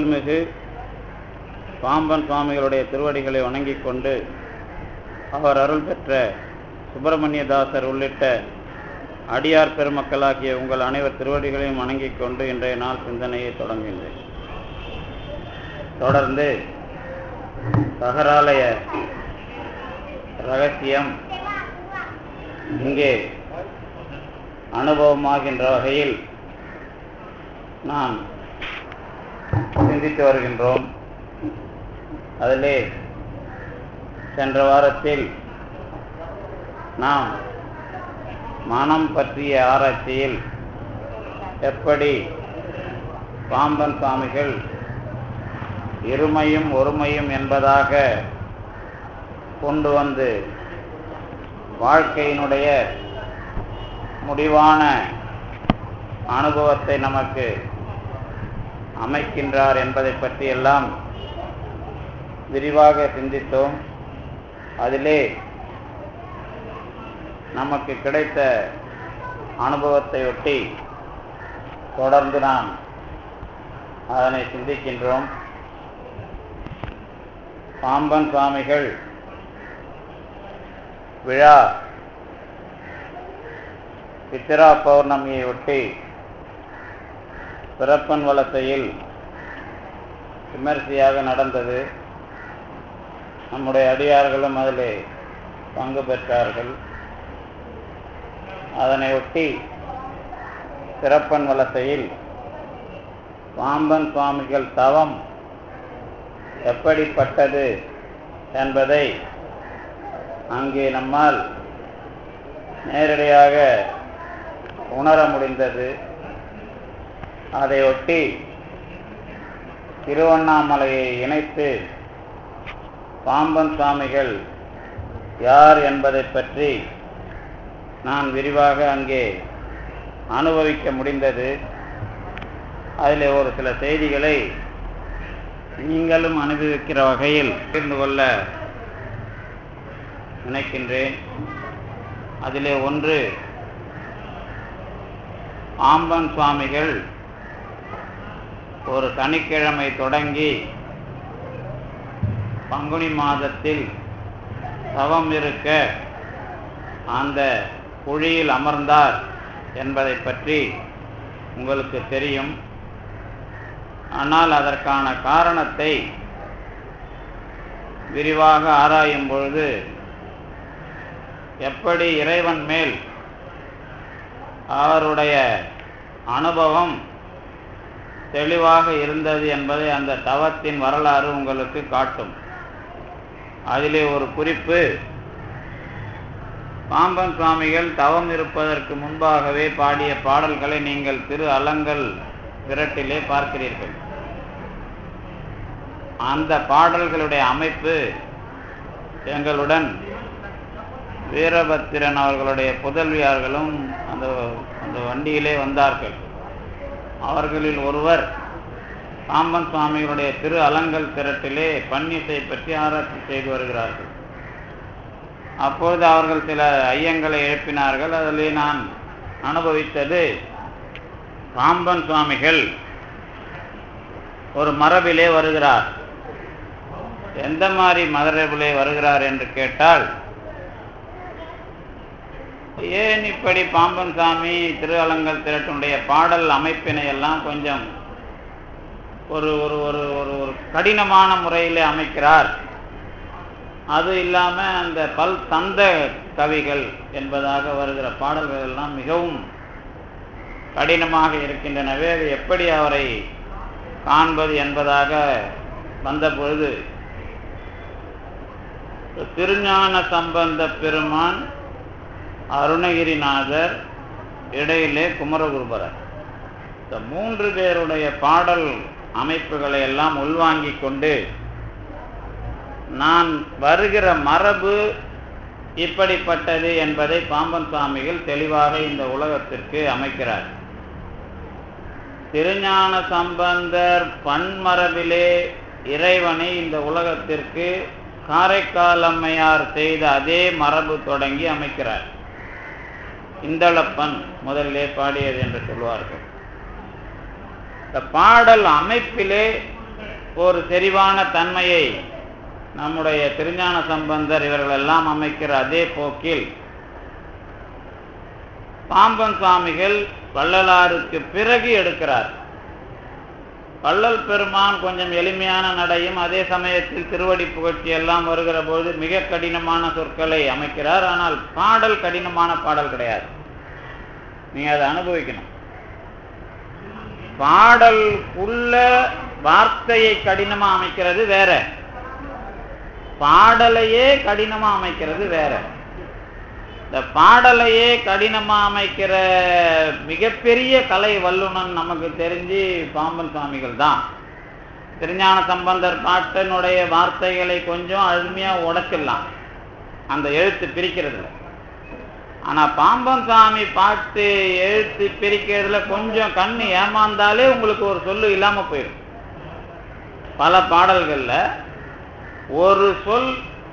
அருள்மிகு பாம்பன் சுவாமிகளுடைய திருவடிகளை வணங்கிக் கொண்டு அவர் அருள் பெற்ற சுப்பிரமணியதாசர் உள்ளிட்ட அடியார் பெருமக்களாகிய உங்கள் அனைவர் திருவடிகளையும் வணங்கிக் கொண்டு இன்றைய நாள் சிந்தனையை தொடங்குகின்றேன். தொடர்ந்து சகராலய ரகசியம் இங்கே அனுபவமாகின்ற வகையில் நாம் சிந்தித்து வருகின்றோம். அதிலே சென்ற வாரத்தில் நாம் மனம் பற்றிய ஆராய்ச்சியில் எப்படி பாம்பன் சுவாமிகள் இருமையும் ஒருமையும் என்பதாக கொண்டு வந்து வாழ்க்கையினுடைய முடிவான அனுபவத்தை நமக்கு அமைக்கின்றார் என்பதை பற்றி எல்லாம் விரிவாக சிந்தித்தோம். அதிலே நமக்கு கிடைத்த அனுபவத்தை ஒட்டி தொடர்ந்து நாம் அதனை சிந்திக்கின்றோம். பாம்பன் சுவாமிகள் விழா சித்திரா பௌர்ணமியை ஒட்டி பிறப்பன் வலசையில் விமர்சையாக நடந்தது. நம்முடைய அடியார்களும் அதிலே பங்கு பெற்றார்கள். அதனை ஒட்டி பிறப்பன் வலசையில் பாம்பன் சுவாமிகள் தவம் எப்படிப்பட்டது என்பதை அங்கே நம்மால் நேரடியாக உணர முடிந்தது. அதை ஒட்டி திருவண்ணாமலையை இணைத்து பாம்பன் சுவாமிகள் யார் என்பதை பற்றி நான் விரிவாக அங்கே அனுபவிக்க முடிந்தது. அதில் ஒரு சில செய்திகளை நீங்களும் அனுபவிக்கிற வகையில் தெரிந்து கொள்ள நினைக்கின்றேன். அதிலே ஒன்று, பாம்பன் சுவாமிகள் ஒரு சனிக்கிழமை தொடங்கி பங்குனி மாதத்தில் தவம் இருக்க அந்த குழியில் அமர்ந்தார் என்பதை பற்றி உங்களுக்கு தெரியும். ஆனால் அதற்கான காரணத்தை விரிவாக ஆராயும் பொழுது எப்படி இறைவன் மேல் அவருடைய அனுபவம் தெளிவாக இருந்தது என்பதை அந்த தவத்தின் வரலாறு உங்களுக்கு காட்டும். அதிலே ஒரு குறிப்பு, பாம்பன் சுவாமிகள் தவம் இருப்பதற்கு முன்பாகவே பாடிய பாடல்களை நீங்கள் திரு அலங்கல் விரட்டிலே பார்க்கிறீர்கள். அந்த பாடல்களுடைய அமைப்பு எங்களுடன் வீரபத்திரன் அவர்களுடைய புதல்வியார்களும் அந்த வண்டியிலே வந்தார்கள். அவர்களில் ஒருவர் பாம்பன் சுவாமிகளுடைய திரு அலங்கல் திரட்டிலே பன்னிசை பற்றி ஆராய்ச்சி செய்து வருகிறார்கள். அப்பொழுது அவர்கள் சில ஐயங்களை எழுப்பினார்கள். அதிலே நான் அனுபவித்தது, பாம்பன் சுவாமிகள் ஒரு மரபிலே வருகிறார். எந்த மாதிரி மரபிலே வருகிறார் என்று கேட்டால், ஏன் இப்படி பாம்பன் சாமி திரு அலங்கல் திரட்டினுடைய பாடல் அமைப்பினை எல்லாம் கொஞ்சம் ஒரு ஒரு ஒரு ஒரு கடினமான முறையில் அமைக்கிறார். அது இல்லாமல் அந்த பல் தந்த கவிகள் என்பதாக வருகிற பாடல்கள் எல்லாம் மிகவும் கடினமாக இருக்கின்றனவே, அது எப்படி அவரை காண்பது என்பதாக வந்த பொழுது, திருஞான சம்பந்த பெருமான், அருணகிரிநாதர், இடையிலே குமரகுருபரர், இந்த 3 பேருடைய பாடல் அமைப்புகளை எல்லாம் உள்வாங்கிக் கொண்டு நான் வருகிற மரபு இப்படிப்பட்டது என்பதை பாம்பன் சுவாமிகள் தெளிவாக இந்த உலகத்திற்கு அமைக்கிறார். திருஞான சம்பந்தர் பன்மரபிலே இறைவனை இந்த உலகத்திற்கு காரைக்கால் அம்மையார் செய்த அதே மரபு தொடங்கி அமைக்கிறார். இந்தளப்பன் முதலிலே பாடியது என்று சொல்வார்கள். இந்த பாடல் அமைப்பிலே ஒரு செறிவான தன்மையை நம்முடைய திருஞான சம்பந்தர் இவர்களெல்லாம் அமைக்கிற அதே போக்கில் பாம்பன் சுவாமிகள் வள்ளலாருக்கு பிறகு எடுக்கிறார். வள்ளல் பெருமான் கொஞ்சம் எளிமையான நடையும் அதே சமயத்தில் திருவடி புகழ்ச்சி எல்லாம் வருகிற போது மிக கடினமான சொற்களை அமைக்கிறார். ஆனால் பாடல் கடினமான பாடல் கிடையாது. நீங்க அதை அனுபவிக்கணும். பாடலுக்குள்ள வார்த்தையை கடினமா அமைக்கிறது வேற, பாடலையே கடினமா அமைக்கிறது வேற. இந்த பாடலையே கடினமா அமைக்கிற மிகப்பெரிய கலை வல்லுநன் நமக்கு தெரிஞ்சு பாம்பன் சுவாமிகள் தான். திருஞான சம்பந்தர் பாட்டினுடைய வார்த்தைகளை கொஞ்சம் அருமையா உடைச்சிடலாம் அந்த எழுத்து பிரிக்கிறதுல. ஆனா பாம்பன் சுவாமி பாட்டு எழுத்து பிரிக்கிறதுல கொஞ்சம் கண்ணு ஏமாந்தாலே உங்களுக்கு ஒரு சொல்லு இல்லாம போயிடும். பல பாடல்கள்ல ஒரு சொல்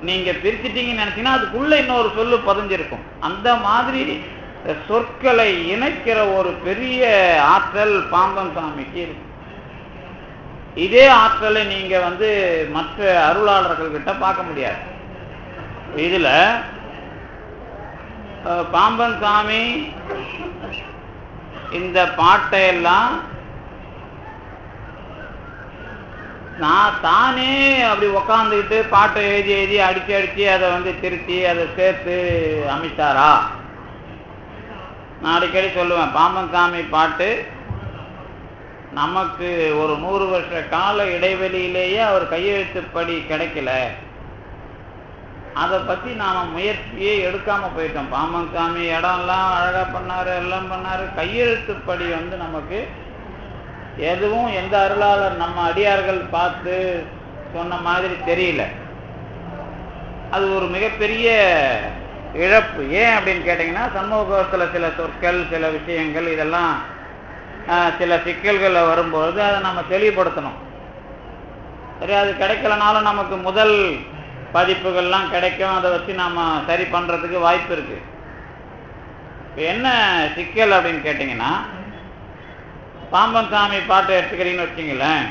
நீங்க பிரிச்சிட்டீங்கன்னு நினைச்சீங்கன்னா அதுக்குள்ள இன்னொரு சொல்லு பதிஞ்சிருக்கும். அந்த மாதிரி சொற்களை இணைக்கிற ஒரு பெரிய ஆற்றல் பாம்பன் சுவாமிக்கு இருக்கு. இதே ஆற்றலை நீங்க மற்ற அருளாளர்கள் கிட்ட பார்க்க முடியாது. இதுல பாம்பன் சுவாமி இந்த பாட்டையெல்லாம் நான் தானே அப்படி உக்காந்துக்கிட்டு பாட்டை எழுதி எழுதி அடிச்சு அடிச்சு அதை திருத்தி அதை சேர்த்து அமைச்சாரா? நான் அடிக்கடி சொல்லுவேன், பாம்பன் சாமி பாட்டு நமக்கு ஒரு 100 வருஷ கால இடைவெளியிலேயே அவர் கையெழுத்துப்படி கிடைக்கல. அதை பத்தி நாம முயற்சியே எடுக்காம போயிட்டோம். பாம்பன் சாமி இடம்லாம் அழகா பண்ணாரு, எல்லாம் பண்ணாரு. கையெழுத்துப்படி நமக்கு எதுவும் எந்த அருளாளர் நம்ம அடியார்கள் பார்த்து சொன்ன மாதிரி தெரியல. அது ஒரு மிகப்பெரிய இழப்பு. ஏன் அப்படின்னு கேட்டீங்கன்னா, சமூகத்தில் சில சொற்கள் சில விஷயங்கள் இதெல்லாம் சில சிக்கல்களை வரும்போது அதை நம்ம தெளிவுபடுத்தணும். சரி, அது கிடைக்கலனாலும் நமக்கு முதல் பதிப்புகள்லாம் கிடைக்கும். அதை வச்சு நாம சரி பண்றதுக்கு வாய்ப்பு இருக்கு. என்ன சிக்கல் அப்படின்னு கேட்டீங்கன்னா, பாம்பன் சாமி பாட்டை எடுத்துக்கிறீங்கன்னு வச்சுங்களேன்,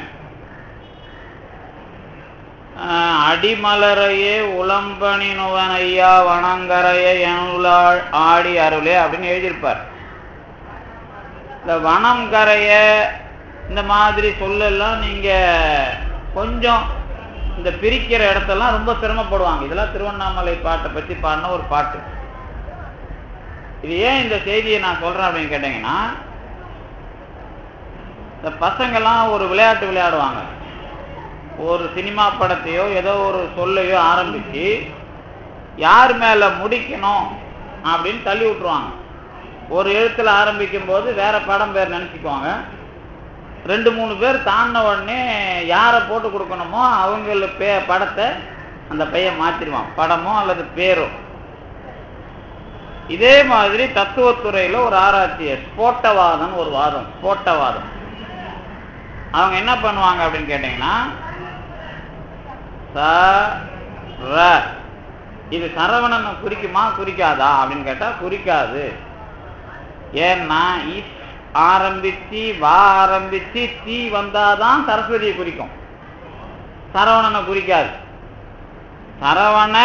அடிமலரையே உளம்பணினுவன் ஐயா வனங்கரையே எனுளாள் ஆடி அருளே அப்படின்னு எழுதியிருப்பார். இந்த வனம் கரைய இந்த மாதிரி சொல்லெல்லாம் நீங்க கொஞ்சம் இந்த பிரிக்கிற இடத்தெல்லாம் ரொம்ப சிரமப்படுவாங்க. இதெல்லாம் திருவண்ணாமலை பாட்டை பற்றி பாடின ஒரு பாட்டு. இது ஏன் இந்த செய்தியை நான் சொல்றேன் அப்படின்னு கேட்டீங்கன்னா, இந்த பசங்கள்லாம் ஒரு விளையாட்டு விளையாடுவாங்க. ஒரு சினிமா படத்தையோ ஏதோ ஒரு சொல்லையோ ஆரம்பிச்சு யார் மேல முடிக்கணும் அப்படின்னு தள்ளி விட்டுருவாங்க. ஒரு எழுத்துல ஆரம்பிக்கும் போது வேற படம் பேர் நினைச்சுக்குவாங்க. 2-3 பேர் தாண்டின உடனே யாரை போட்டு கொடுக்கணுமோ அவங்கள படத்தை அந்த பையன் மாத்திடுவான், படமோ அல்லது பேரோ. இதே மாதிரி தத்துவத்துறையில ஒரு ஆராய்ச்சியர் ஸ்போட்டவாதம் ஒரு வாதம், ஸ்போட்டவாதம். அவங்க என்ன பண்ணுவாங்க அப்படின்னு கேட்டீங்கன்னா, இது சரவணனை குறிக்குமா குறிக்காதா அப்படின்னு கேட்டா குறிக்காது. ஏன்னா ஆரம்பிச்சு வா ஆரம்பிச்சு தீ வந்தாதான் சரஸ்வதியை குறிக்கும், சரவணனை குறிக்காது. சரவண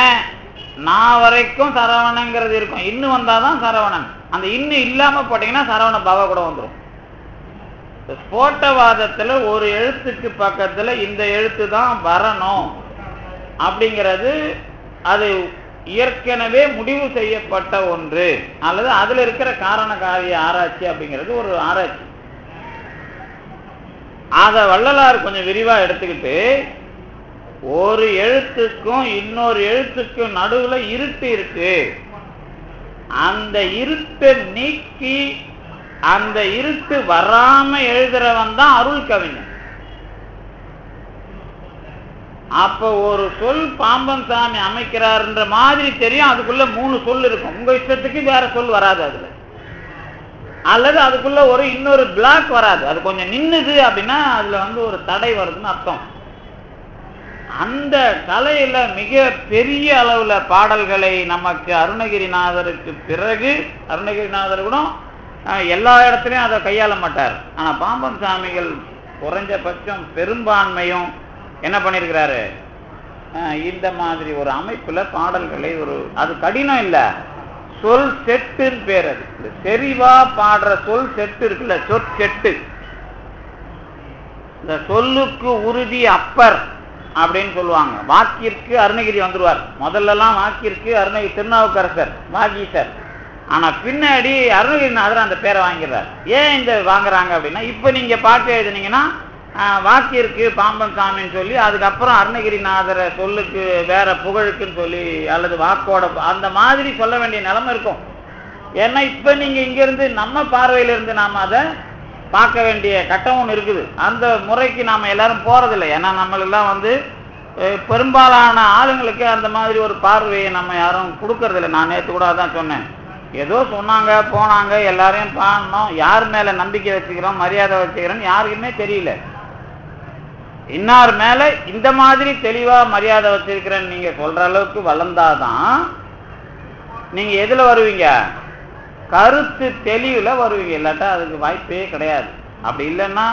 நான் வரைக்கும் சரவணங்கிறது இருக்கும், இன்னும் வந்தாதான் சரவணன். அந்த இன்னும் இல்லாம போட்டீங்கன்னா சரவண பவ கூட வந்துடும். ஸ்போட்டவாதத்துல ஒரு எழுத்துக்கு பக்கத்துல இந்த எழுத்து தான் வரணும் அப்படிங்கிறது அது ஏற்கனவே முடிவு செய்யப்பட்ட ஒன்று, அல்லது அதுல இருக்கிற காரண காரிய ஆராய்ச்சி அப்படிங்கிறது ஒரு ஆராய்ச்சி. அத வள்ளலார் கொஞ்சம் விரிவா எடுத்துக்கிட்டு, ஒரு எழுத்துக்கும் இன்னொரு எழுத்துக்கும் நடுவுல இருட்டு இருக்கு, அந்த இருட்டை நீக்கி அந்த இருட்டு வராம எழுதுறவன் தான் அருள் கவிஞன். அப்ப ஒரு சொல் பாம்பன் சாமி அமைக்கிறார்ன்ற மாதிரி தெரியும், அதுக்குள்ள 3 சொல் இருக்கும். உங்க இஷ்டத்துக்கு வேற சொல் வராது அதுல, அல்லது அதுக்குள்ள ஒரு இன்னொரு பிளாக் வராது. அது கொஞ்சம் நின்னுது அப்படின்னா அதுல ஒரு தடை வருதுன்னு அர்த்தம். அந்த கலையில மிக பெரிய அளவுல பாடல்களை நமக்கு அருணகிரிநாதருக்கு பிறகு, அருணகிரிநாதர் கூட எல்லா இடத்துலையும் அதை கையாள மாட்டார். ஆனா பாம்பன் சாமிகள் குறைஞ்சபட்சம் பெரும்பான்மையும் என்ன பண்ணியிருக்கிறாரு, இந்த மாதிரி ஒரு அமைப்புல பாடல்களை அது கடினம் இல்லை, சொல் செட்டுன்னு பேர். அது செறிவா பாடுற சொல் செட்டு இருக்குல்ல, சொற்செட்டு. இந்த சொல்லுக்கு உறுதி அப்பர் அப்படின்னு சொல்லுவாங்க. வாக்கிற்கு அருணகிரி வந்துருவார். முதல்லலாம் வாக்கிற்கு அருணகிரி, திருநாவுக்கரசர், வாகீசர். ஆனா பின்னாடி அருணகிரிநாதர் அந்த பேரை வாங்கிறார். ஏன் இந்த வாங்குறாங்க அப்படின்னா, இப்ப நீங்க பாட்டு எழுதுனீங்கன்னா வாக்கிற்கு பாம்பன் சாமின்னு சொல்லி, அதுக்கப்புறம் அருணகிரிநாதரை சொல்லுக்கு வேற புகழுக்குன்னு சொல்லி, அல்லது வாக்கோட அந்த மாதிரி சொல்ல வேண்டிய நிலைமை இருக்கும். ஏன்னா இப்ப நீங்க இங்க இருந்து நம்ம பார்வையில இருந்து நாம அதை பார்க்க வேண்டிய கட்டம் ஒன்று இருக்குது. அந்த முறைக்கு நாம எல்லாரும் போறதில்லை. ஏன்னா நம்மளெல்லாம் பெரும்பாலான ஆளுங்களுக்கு அந்த மாதிரி ஒரு பார்வையை நம்ம யாரும் கொடுக்கறதில்லை. நான் நேற்று கூட அதான் சொன்னேன். ஏதோ சொன்னாங்க போனாங்க, எல்லாரையும் பாடணும், யார் மேல நம்பிக்கை வச்சுக்கிறோம் மரியாதை வச்சுக்கிறோன்னு யாருக்குமே தெரியல. இன்னார் மேல இந்த மாதிரி தெளிவா மரியாதை வச்சிருக்கிறேன்னு நீங்க சொல்ற அளவுக்கு வளர்ந்தாதான் நீங்க எதுல வருவீங்க, கருத்து தெளிவுல வருவீங்க. இல்லாட்டா அதுக்கு வாய்ப்பே கிடையாது. அப்படி இல்லைன்னா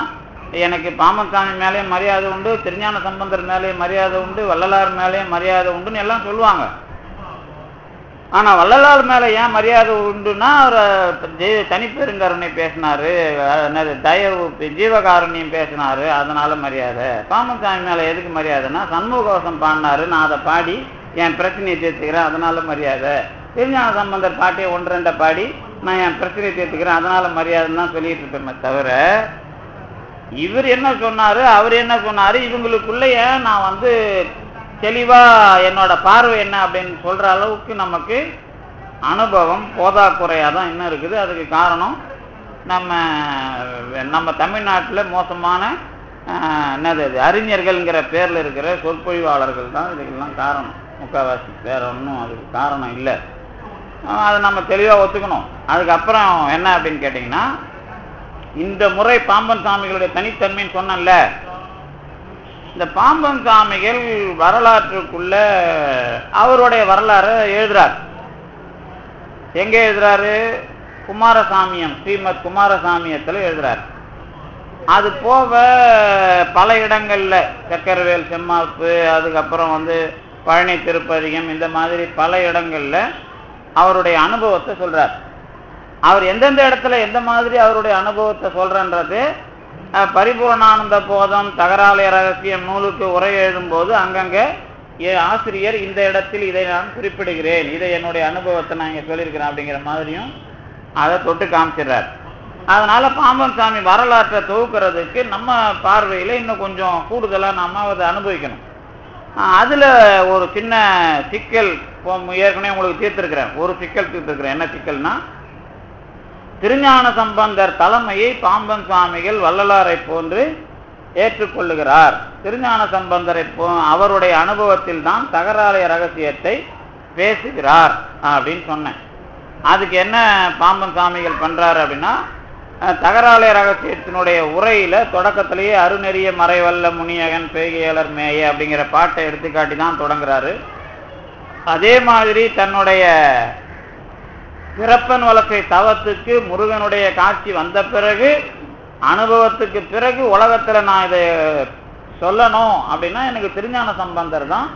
எனக்கு பாம்பன் சாமி மேலே மரியாதை உண்டு, திருஞான சம்பந்தர் மேலே மரியாதை உண்டு, வள்ளலார் மேலே மரியாதை உண்டுன்னு எல்லாம் சொல்லுவாங்க. ஆனா வள்ளலார் மேல ஏன் மரியாதை உண்டுன்னா, அவர் தனிப்பெருங்கருணை பேசினாரு, தயவு ஜீவகாருண்யம் பேசினாரு, அதனால மரியாதை. பாம்பன் சாமி மேல எதுக்கு மரியாதைன்னா, சண்முகவசம் பாடினாரு, நான் அதை பாடி என் பிரச்சனையை தீர்த்துக்கிறேன், அதனால மரியாதை. திருஞான சம்பந்தர் பாட்டியை 1-2 பாடி நான் என் பிரச்சனையை தீர்த்துக்கிறேன், அதனால மரியாதைன்னு தான் சொல்லிட்டு இருப்பேன். தவிர இவர் என்ன சொன்னாரு, அவர் என்ன சொன்னாரு, இவங்களுக்குள்ளேயே நான் தெளிவா என்னோட பார்வை என்ன அப்படின்னு சொல்ற அளவுக்கு நமக்கு அனுபவம் போதாக்குறையா தான் இன்னும் இருக்குது. அதுக்கு காரணம் நம்ம தமிழ்நாட்டில் மோசமான அறிஞர்கள்ங்கிற பேர்ல இருக்கிற சொற்பொழிவாளர்கள் தான் இதுக்கெல்லாம் காரணம். முக்கால்வாசி வேற ஒன்றும் அதுக்கு காரணம் இல்லை. அதை நம்ம தெளிவாக ஒத்துக்கணும். அதுக்கப்புறம் என்ன அப்படின்னு கேட்டிங்கன்னா, இந்த முறை பாம்பன் சாமிகளுடைய தனித்தன்மைன்னு சொன்னல, இந்த பாம்பன் சாமிகள் வரலாற்றுக்குள்ள அவருடைய வரலாறு எழுதுறார். எங்க எழுதுறாரு, குமாரசாமியம், ஸ்ரீமத் குமாரசாமியத்தில் எழுதுறார். அது போக பல இடங்கள்ல சக்கரவேல் செம்மாப்பு, அதுக்கப்புறம் பழனி திருப்பதிகம், இந்த மாதிரி பல இடங்கள்ல அவருடைய அனுபவத்தை சொல்றார். அவர் எந்தெந்த இடத்துல எந்த மாதிரி அவருடைய அனுபவத்தை சொல்றன்றது பரிபூர்ணானந்த போதம் தகராலய ரகசியம் நூலுக்கு உரை எழுதும்போது அங்கங்க ஆசிரியர் இந்த இடத்தில் இதை நான் குறிப்பிடுகிறேன், இதை என்னுடைய அனுபவத்தை நான் இங்க சொல்லியிருக்கிறேன் அப்படிங்கிற மாதிரியும் அதை தொட்டு காமிச்சிடுறார். அதனால பாம்பன் சாமி வரலாற்றை தொகுக்கிறதுக்கு நம்ம பார்வையில இன்னும் கொஞ்சம் கூடுதலா நாம அதை அனுபவிக்கணும். அதுல ஒரு சின்ன சிக்கல் ஏற்கனவே உங்களுக்கு தீர்த்திருக்கிறேன். ஒரு சிக்கல் தீர்த்திருக்கிறேன். என்ன சிக்கல்னா, திருஞான சம்பந்தர் தலைமையை பாம்பன் சுவாமிகள் வள்ளலாரை போன்று ஏற்றுக்கொள்ளுகிறார். திருஞான சம்பந்தரை அவருடைய அனுபவத்தில் தான் தகராலய ரகசியத்தை பேசுகிறார் அப்படின்னு சொன்னேன். அதுக்கு என்ன பாம்பன் சாமிகள் பண்றாரு அப்படின்னா, தகராலய ரகசியத்தினுடைய உரையில தொடக்கத்திலேயே அருநெறிய மறைவல்ல முனியகன் பேகையாளர் மேய அப்படிங்கிற பாட்டை எடுத்துக்காட்டி தான் தொடங்குறாரு. அதே மாதிரி தன்னுடைய பிறப்பன் வழக்கை தவத்துக்கு முருகனுடைய காட்சி வந்த பிறகு, அனுபவத்துக்கு பிறகு உலகத்துல நான் இதை சொல்லணும் அப்படின்னா எனக்கு திருஞான சம்பந்தர் தான்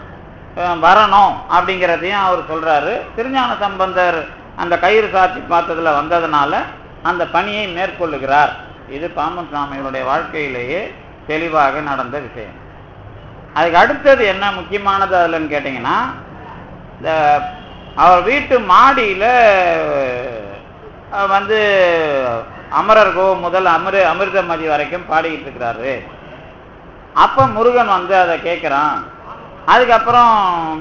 வரணும் அப்படிங்கிறதையும் அவர் சொல்றாரு. திருஞான சம்பந்தர் அந்த கயிறு சாட்சி பார்த்ததுல வந்ததுனால அந்த பணியை மேற்கொள்ளுகிறார். இது பாம்பன் சாமிகளுடைய வாழ்க்கையிலேயே தெளிவாக நடந்த விஷயம். அதுக்கு அடுத்தது என்ன முக்கியமானது அதுலன்னு கேட்டீங்கன்னா, இந்த அவர் வீட்டு மாடியில அமரர் கோ முதல் அமிர்தமதி வரைக்கும் பாடிக்கிட்டு இருக்கிறாரு. அப்ப முருகன் அதை கேட்கிறான். அதுக்கப்புறம்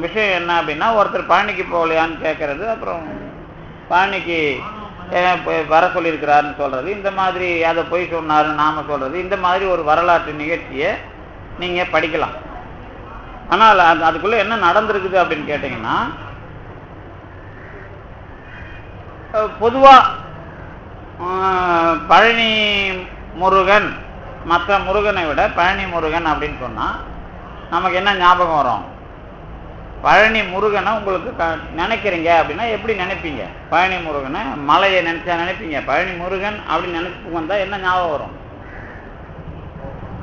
விஷயம் என்ன அப்படின்னா, ஒருத்தர் பழனிக்கு போகலையான்னு கேட்கறது, அப்புறம் பழனிக்கு வர சொல்லியிருக்கிறாருன்னு சொல்றது, இந்த மாதிரி அதை போய் சொன்னாரு நாம சொல்றது, இந்த மாதிரி ஒரு வரலாற்று நிகழ்ச்சியை நீங்க படிக்கலாம். ஆனால் அதுக்குள்ள என்ன நடந்திருக்குது அப்படின்னு கேட்டீங்கன்னா, பொதுவா பழனி முருகன் மற்ற முருகனை விட பழனி முருகன் அப்படின்னு சொன்னா நமக்கு என்ன ஞாபகம் வரும்? பழனி முருகனை உங்களுக்கு நினைக்கிறீங்க அப்படின்னா எப்படி நினைப்பீங்க? பழனி முருகனை மலையை நினைச்சா நினைப்பீங்க? பழனி முருகன் அப்படின்னு நினைப்பு வந்தா என்ன ஞாபகம் வரும்?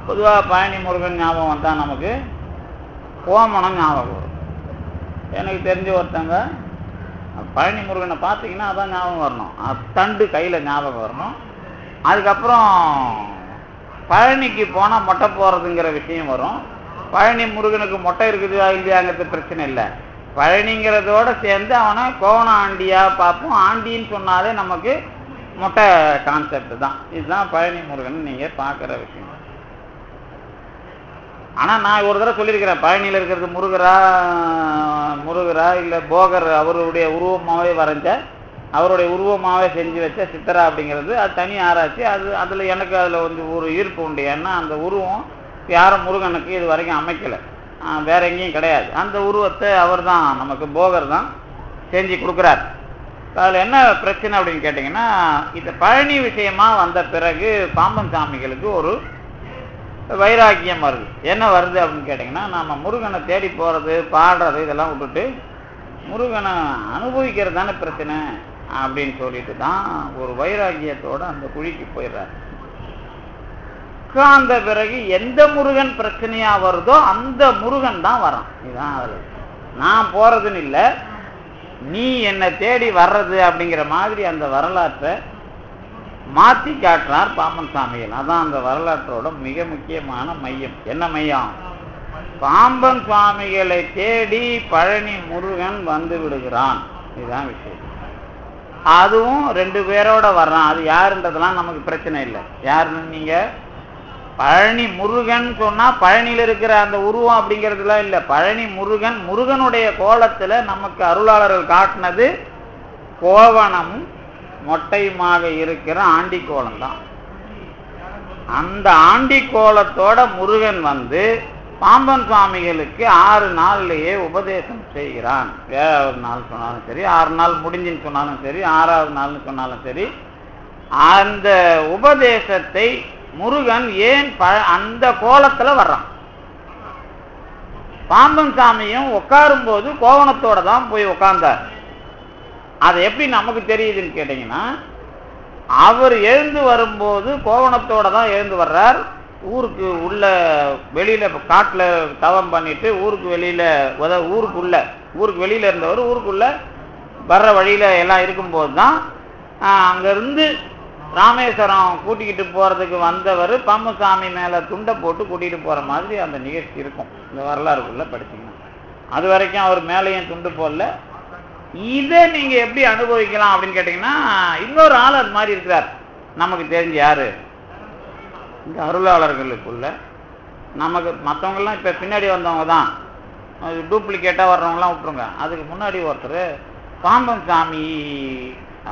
பொதுவா பழனி முருகன் ஞாபகம் வந்தா நமக்கு கோமணம் ஞாபகம் வரும். எனக்கு தெரிஞ்ச ஒருத்தங்க பழனி முருகனை பார்த்தீங்கன்னா அதான் ஞாபகம் வரணும், தண்டு கையில் ஞாபகம் வரணும். அதுக்கப்புறம் பழனிக்கு போனால் மொட்டை போகிறதுங்கிற விஷயம் வரும். பழனி முருகனுக்கு மொட்டை இருக்குது இல்லையாங்கிறது பிரச்சனை இல்லை. பழனிங்கிறதோடு சேர்ந்து அவனை கோவண ஆண்டியாக பார்ப்போம். ஆண்டின்னு சொன்னாலே நமக்கு மொட்டை கான்செப்ட் தான். இதுதான் பழனி முருகன் நீங்கள் பார்க்குற விஷயம். ஆனால் நான் ஒரு தடவை சொல்லியிருக்கிறேன், பழனியில் இருக்கிறது முருகரா இல்லை போகர் அவருடைய உருவமாகவே வரைஞ்ச, அவருடைய உருவமாகவே செஞ்சு வச்ச சித்தரா அப்படிங்கிறது அது தனி ஆராய்ச்சி. அதில் எனக்கு அதில் ஒரு ஈர்ப்பு உண்டு. ஏன்னா அந்த உருவம் யாரும் முருகனுக்கு இது வரைக்கும் அமைக்கலை, வேற எங்கேயும் கிடையாது. அந்த உருவத்தை அவர் தான், நமக்கு போகர் தான் செஞ்சு கொடுக்குறார். அதில் என்ன பிரச்சனை அப்படின்னு கேட்டிங்கன்னா, இந்த பழனி விஷயமா வந்த பிறகு பாம்பன் சாமிகளுக்கு ஒரு வைராக்கியம் வருது. என்ன வருது அப்படின்னு கேட்டிங்கன்னா, நம்ம முருகனை தேடி போகிறது பாடுறது இதெல்லாம் விட்டுட்டு முருகனை அனுபவிக்கிறது தானே பிரச்சனை அப்படின்னு சொல்லிட்டு தான் ஒரு வைராக்கியத்தோடு அந்த குழிக்கு போயிடுறாரு. உட்கார்ந்த பிறகு எந்த முருகன் பிரச்சனையா வருதோ அந்த முருகன் தான் வரான். இதுதான் அதில் நான் போறதுன்னு இல்லை, நீ என்னை தேடி வர்றது அப்படிங்கிற மாதிரி அந்த வரலாற்றை மாற்றி காட்டுறார் பாம்பன் சாமிகள். அதான் அந்த வரலாற்றோட மிக முக்கியமான மையம். என்ன மையம்? பாம்பன் சுவாமிகளை தேடி பழனி முருகன் வந்து விடுகிறான். இதுதான் விஷயம். அதுவும் 2 பேரோட வர்றான். அது யாருன்றதெல்லாம் நமக்கு பிரச்சனை இல்லை. யாருன்னு நீங்க பழனி முருகன் சொன்னா பழனியில் இருக்கிற அந்த உருவம் அப்படிங்கிறதுலாம் இல்லை. பழனி முருகன், முருகனுடைய கோலத்துல நமக்கு அருளாளர்கள் காட்டினது கோவணமும் மொட்டையுமாக இருக்கிற ஆண்டி கோலம் தான். அந்த ஆண்டி கோலத்தோட முருகன் வந்து பாம்பன் சுவாமிகளுக்கு 6 நாள்லேயே உபதேசம் செய்கிறான். வேறாவது நாள் சொன்னாலும் சரி, 6 நாள் முடிஞ்சுன்னு சொன்னாலும் சரி, 6வது நாள்னு சொன்னாலும் சரி, அந்த உபதேசத்தை முருகன் ஏன் அந்த கோலத்துல வர்றான். பாம்பன் சாமியும் உட்காரும் போது கோவணத்தோட தான் போய் உட்கார்ந்தார். அது எப்படி நமக்கு தெரியுதுன்னு கேட்டீங்கன்னா, அவர் எழுந்து வரும்போது கோவணத்தோட தான் எழுந்து வர்றார். ஊருக்கு உள்ள வெளியில காட்டுல தவம் பண்ணிட்டு ஊருக்கு வெளியில, ஊருக்கு வெளியில இருந்தவர் ஊருக்குள்ள வர்ற வழியில எல்லாம் இருக்கும்போது தான் அங்கிருந்து ராமேஸ்வரம் கூட்டிக்கிட்டு போறதுக்கு வந்தவர் பாம்பன் சாமி மேல துண்டை போட்டு கூட்டிகிட்டு போற மாதிரி அந்த நிகழ்ச்சி இருக்கும். இந்த வரலாறுக்குள்ள படிச்சீங்கன்னா அது வரைக்கும் அவர் மேலேயும் துண்டு போடல. இதை நீங்க எப்படி அனுபவிக்கலாம் அப்படின்னு கேட்டீங்கன்னா, இன்னொரு ஆள் அது மாதிரி இருக்கிறார். நமக்கு தெரிஞ்சு யாரு? இந்த அருளாளர்களுக்குள்ள நமக்கு மற்றவங்கெல்லாம் இப்ப பின்னாடி வந்தவங்க தான், டூப்ளிகேட்டா வர்றவங்கலாம் விட்டுருங்க. அதுக்கு முன்னாடி ஒருத்தர் பாம்பன் சாமி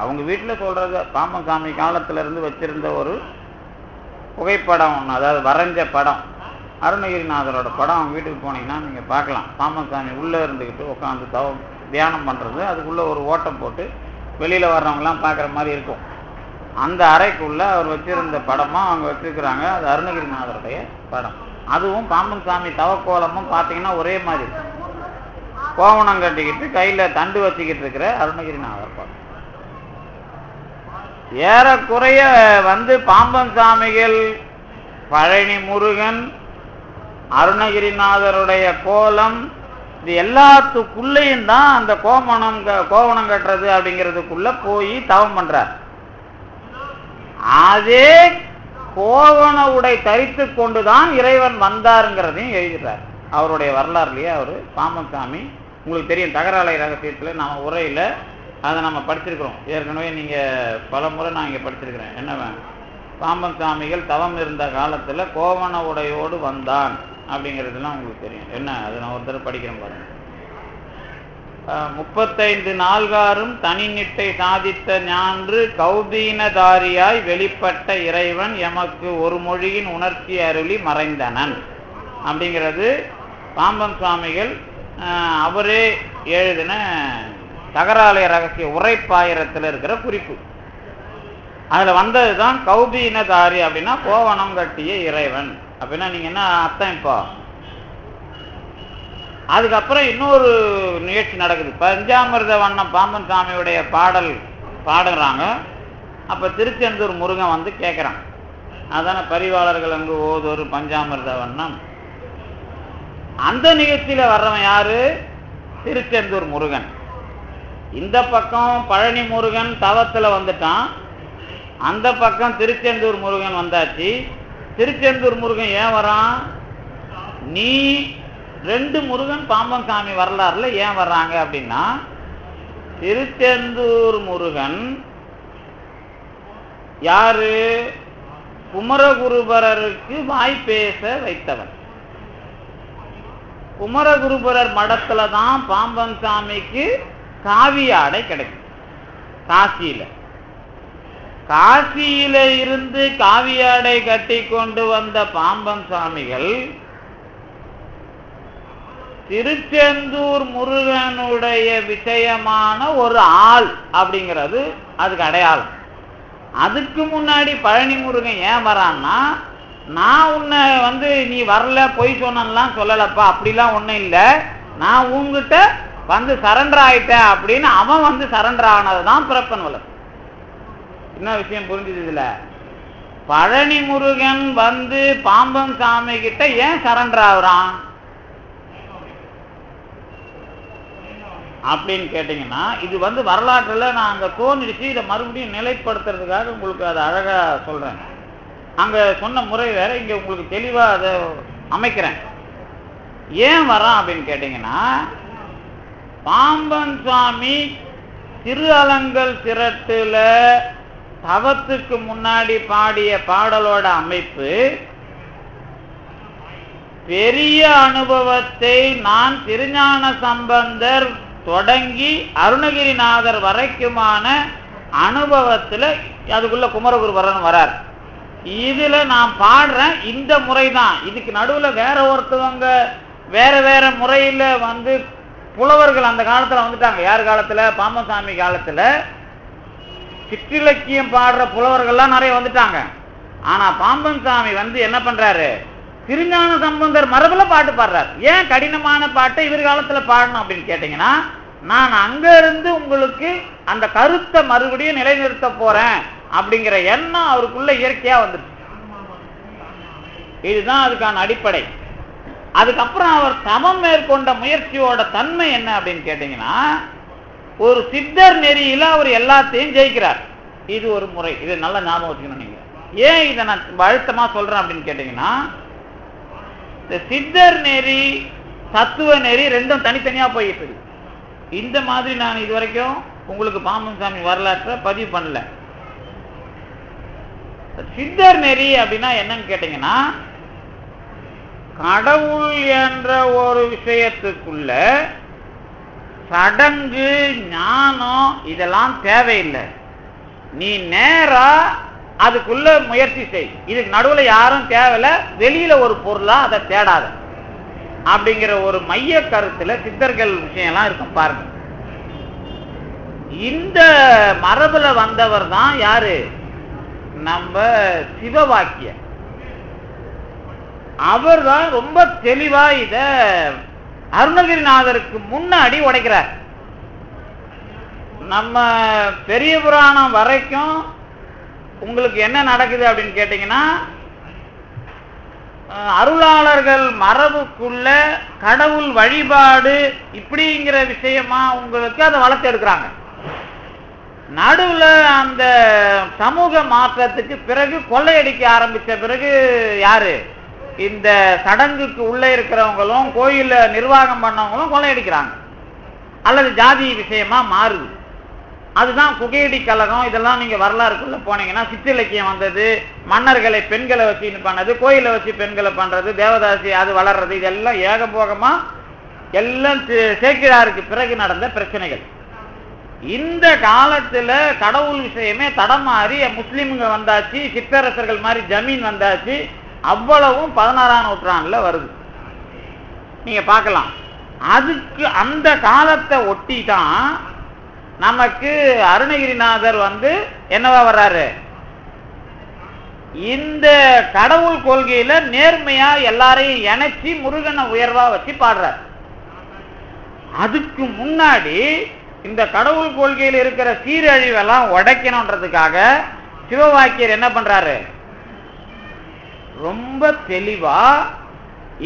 அவங்க வீட்டில் சொல்றது, பாம்பன் சாமி காலத்துல இருந்து வச்சிருந்த ஒரு புகைப்படம், அதாவது வரைஞ்ச படம், அருணகிரிநாதரோட படம். அவங்க வீட்டுக்கு போனீங்கன்னா நீங்க பார்க்கலாம். பாம்பன் சாமி உள்ள இருந்துக்கிட்டு உட்காந்து தியானம் பண்றது, அதுக்குள்ள ஒரு ஓட்டம் போட்டு வெளியில வர்றவங்கலாம் பார்க்குற மாதிரி இருக்கும். அந்த அறைக்குள்ள அவர் வச்சிருந்த படமா அவங்க வச்சிருக்கிறாங்க. அது அருணகிரிநாதருடைய படம். அதுவும் பாம்பன் சாமி தவக்கோலமும் பார்த்தீங்கன்னா ஒரே மாதிரி இருக்கும். கோவணம் கட்டிக்கிட்டு கையில தண்டு வச்சுக்கிட்டு இருக்கிற அருணகிரிநாதர் படம். ஏறக்குறைய வந்து பாம்பன் சாமிகள், பழனி முருகன், அருணகிரிநாதருடைய கோலம், இது எல்லாத்துக்குள்ளேயும் தான் அந்த கோவணம் கட்டுறது அப்படிங்கிறதுக்குள்ள போய் தவம் பண்றார். அதே கோவண உடை தரித்து கொண்டுதான் இறைவன் வந்தாருங்கிறதையும் எழுதுறார் அவருடைய வரலாறுலயே. அவரு பாம்பன் சாமி உங்களுக்கு தெரியும், தகராலை ரகசியத்துல நம்ம உரையில அதை நம்ம படிச்சிருக்கிறோம் ஏற்கனவே. நீங்க பல முறை நான் இங்க படிச்சிருக்கிறேன். என்ன, பாம்பன் சாமிகள் தவம் இருந்த காலத்துல கோவண உடையோடு வந்தான் அப்படிங்கிறதுலாம் உங்களுக்கு தெரியும். என்ன, அது நான் ஒரு தடவை படிக்கிறேன் பாருங்க. 35 நாள்காரும் தனி நிட்டை சாதித்த ஞான்று கௌபீனதாரியாய் வெளிப்பட்ட இறைவன் எமக்கு ஒரு மொழியின் உணர்ச்சி அருளி மறைந்தனன் அப்படிங்கிறது பாம்பன் சுவாமிகள் அவரே எழுதின தகராலய ரகசிய உரைப்பாயிரத்தில் இருக்கிற குறிப்பு. அதுல வந்ததுதான் கௌபீனதாரி அப்படின்னா கோவணம் கட்டிய இறைவன் அப்படின்னா நீங்க என்ன அர்த்தம்? இப்போ அதுக்கப்புறம் இன்னொரு நிகழ்ச்சி நடக்குது. பஞ்சாமிர்த வண்ணம் பாம்பன் சாமியுடைய பாடல் பாடுறாங்க. அப்ப திருச்செந்தூர் முருகன் வந்து கேட்கிறான், அதான பரிவாளர்கள் அங்கு ஓதொரு பஞ்சாமிர்த வண்ணம். அந்த நிகழ்ச்சியில வர்றவன் யாரு? திருச்செந்தூர் முருகன். இந்த பக்கம் பழனி முருகன் தவத்துல வந்துட்டான், அந்த பக்கம் திருச்செந்தூர் முருகன் வந்தாச்சு. திருச்செந்தூர் முருகன் ஏன் வரான்? நீ ரெண்டு முருகன் பாம்பன் சாமி வரலாறுல ஏன் வர்றாங்க அப்படின்னா, திருச்செந்தூர் முருகன் யாரு? குமரகுருபரருக்கு வாய் பேச வைத்தவன். குமரகுருபரர் மடத்துல தான் பாம்பன் சாமிக்கு காவி ஆடை கிடைக்கும். காசியில இருந்து காவி ஆடை கட்டி கொண்டு வந்த பாம்பன் சாமிகள் திருச்செந்தூர் முருகனுடைய விஷயமான ஒரு ஆள் அப்படிங்கிறது அதுக்கு அடையாளம். அதுக்கு முன்னாடி பழனி முருகன் ஏன் வரான்னா, நான் உன்னை நீ வரல பொய் சொன்னலாம் சொல்லலப்பா, அப்படிலாம் ஒன்றும் இல்லை, நான் உங்ககிட்ட சரண்டர் ஆயிட்டேன் அப்படின்னு அவன் சரண்டர் ஆனதுதான் பிறப்பன் வளர். என்ன விஷயம் புரிஞ்சுது இதுல? பழனி முருகன் பாம்பன் சாமி கிட்ட ஏன் சரண்டர் ஆகுறான் அப்படின்னு கேட்டீங்கன்னா, இது வரலாற்றுல நான் அங்க தோன்றிடுச்சு, இதை மறுபடியும் நிலைப்படுத்துறதுக்காக உங்களுக்கு அதை அழகா சொல்றேன். அங்க சொன்ன முறை வேற, இங்க உங்களுக்கு தெளிவா அதை அமைக்கிறேன். ஏன் வரான் அப்படின்னு கேட்டீங்கன்னா, பாம்பன் சுவாமி திரு அலங்கல் திரட்டுல தவத்துக்கு முன்னாடி பாடிய பாடலோட அமைப்பு, பெரிய அனுபவத்தை நான் திருஞான சம்பந்தர் தொடங்கி அருணகிரிநாதர் வரைக்குமான அனுபவத்துல அதுக்குள்ள குமரகுருபரன் வரார். இதுல நான் பாடுறேன் இந்த முறைதான். இதுக்கு நடுவுல வேற ஒருத்தவங்க வேற வேற முறையில புலவர்கள் அந்த காலத்துல வந்துட்டாங்க. யார் காலத்துல? பாம்பன் சாமி காலத்துல சிற்றிலக்கியம் பாடுற புலவர்கள்லாம் நிறைய வந்துட்டாங்க. ஆனா பாம்பன் சாமி என்ன பண்றாரு? திருஞான சம்பந்தர் மரபுல பாட்டு பாடுறார். ஏன் கடினமான பாட்டை இவர் காலத்துல பாடணும் அப்படின்னு கேட்டீங்கன்னா, நான் அங்க இருந்து உங்களுக்கு அந்த கருத்தை மறுபடியும் நிலைநிறுத்த போறேன் அப்படிங்கிற எண்ணம் அவருக்குள்ள இயற்கையா வந்துருச்சு. இதுதான் அதுக்கான அடிப்படை. அதுக்கப்புறம் அவர் தவம் மேற்கொண்ட முயற்சியோட தன்மை என்ன அப்படின்னு கேட்டீங்கன்னா, ஒரு சித்தர் நெறியில அவர் எல்லாத்தையும் ஜெயிக்கிறார். இது ஒரு முறை. இது நல்லா ஞாபகம் வச்சுக்கணும் நீங்க. ஏன் இதை நான் அழுத்தமா சொல்றேன் அப்படின்னு கேட்டீங்கன்னா, இந்த சித்தர் நெறி தத்துவ நெறி ரெண்டும் தனித்தனியா போயிட்டு இருக்கு. இந்த மாதிரி நான் இது வரைக்கும் உங்களுக்கு பாம்பன் சாமி வரலாற்றை பதிவு பண்ணல. சித்தர் நெறி அப்படின்னா என்னன்னு கேட்டீங்கன்னா, கடவுள் என்ற ஒரு விஷயத்துக்குள்ள சடங்கு ஞானம் இதெல்லாம் தேவையில்லை, நீ நேரா அதுக்குள்ள முயற்சி செய், இதுக்கு நடுவுல யாரும் தேவையில்ல, வெளியில ஒரு பொருளா அதை தேடாத அப்படிங்கிற ஒரு மைய கருத்துல சித்தர்கள் விஷயம்லாம் இருக்கும் பாருங்க. இந்த மரபுல வந்தவர் தான் யாரு? நம்ம சிவவாக்கிய. அவர் தான் ரொம்ப தெளிவா இத அருணகிரிநாதருக்கு முன்னாடி உடைக்கிறார். நம்ம பெரிய புராணம் வரைக்கும் உங்களுக்கு என்ன நடக்குது அப்படின்னு கேட்டீங்கன்னா, அருளாளர்கள் மரபுக்குள்ள கடவுள் வழிபாடு இப்படிங்கிற விஷயமா உங்களுக்கு அதை வளர்த்து எடுக்கிறாங்க. நடுவுல அந்த சமூக மாற்றத்துக்கு பிறகு கொள்ளையடிக்க ஆரம்பிச்ச பிறகு யாரு? இந்த சடங்குக்கு உள்ள இருக்கிறவங்களும் கோயில நிர்வாகம் பண்ணவங்களும் கொள்ளையடிக்கிறாங்க, அல்லது ஜாதி விஷயமா மாறுது. அதுதான் குகையடி கழகம். இதெல்லாம் நீங்க வரலாறுக்குள்ள போனீங்கன்னா, சிற்றிலக்கியம் வந்தது, மன்னர்களை பெண்களை வச்சு பண்ணது, கோயிலை வச்சு பெண்களை பண்றது, தேவதாசி அது வளர்றது, இதெல்லாம் ஏகபோகமா எல்லாம் சேக்கிழாருக்கு பிறகு நடந்த பிரச்சனைகள். இந்த காலத்துல கடவுள் விஷயமே தடமாறி முஸ்லிம்ங்க வந்தாச்சு, சிற்றரசர்கள் மாதிரி ஜமீன் வந்தாச்சு. அவ்வளவும் 16ஆம் நூற்றாண்டுல வருது, நீங்க பார்க்கலாம். அதுக்கு அந்த காலத்தை ஒட்டி தான் நமக்கு அருணகிரிநாதர் என்னவா வர்றாரு? இந்த கடவுள் கொள்கையில நேர்மையா எல்லாரையும் இணைச்சி முருகனை உயர்வா வச்சு பாடுறார். அதுக்கு முன்னாடி இந்த கடவுள் கொள்கையில் இருக்கிற சீரழிவெல்லாம் உடைக்கணும்ன்றதுக்காக சிவவாக்கியர் என்ன பண்றாரு? ரொம்ப தெளிவா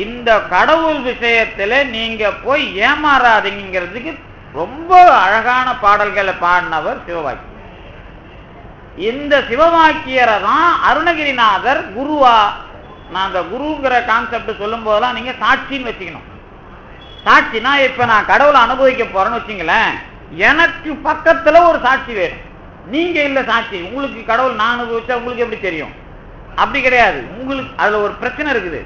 இந்த கடவுள் விஷயத்துல நீங்க போய் ஏமாறாதீங்கிறதுக்கு ரொம்ப அழகான பாடல்களை பாடினவர் சிவவாக்கியர். இந்த சிவவாக்கியரை தான் அருணகிரிநாதர் குருவா, நான் அந்த குருங்கிற கான்செப்ட் சொல்லும் போதெல்லாம் நீங்க சாட்சின்னு வச்சுக்கணும். சாட்சினா இப்ப நான் கடவுளை அனுபவிக்க போறேன்னு வச்சுங்களேன், எனக்கு பக்கத்துல ஒரு சாட்சி வேணும். நீங்க இல்ல சாட்சி, உங்களுக்கு கடவுள் நான் அனுபவிச்சா உங்களுக்கு எப்படி தெரியும்? அப்படி கிடையாது. உங்களுக்கு அதுல ஒரு பிரச்சனை இருக்குது.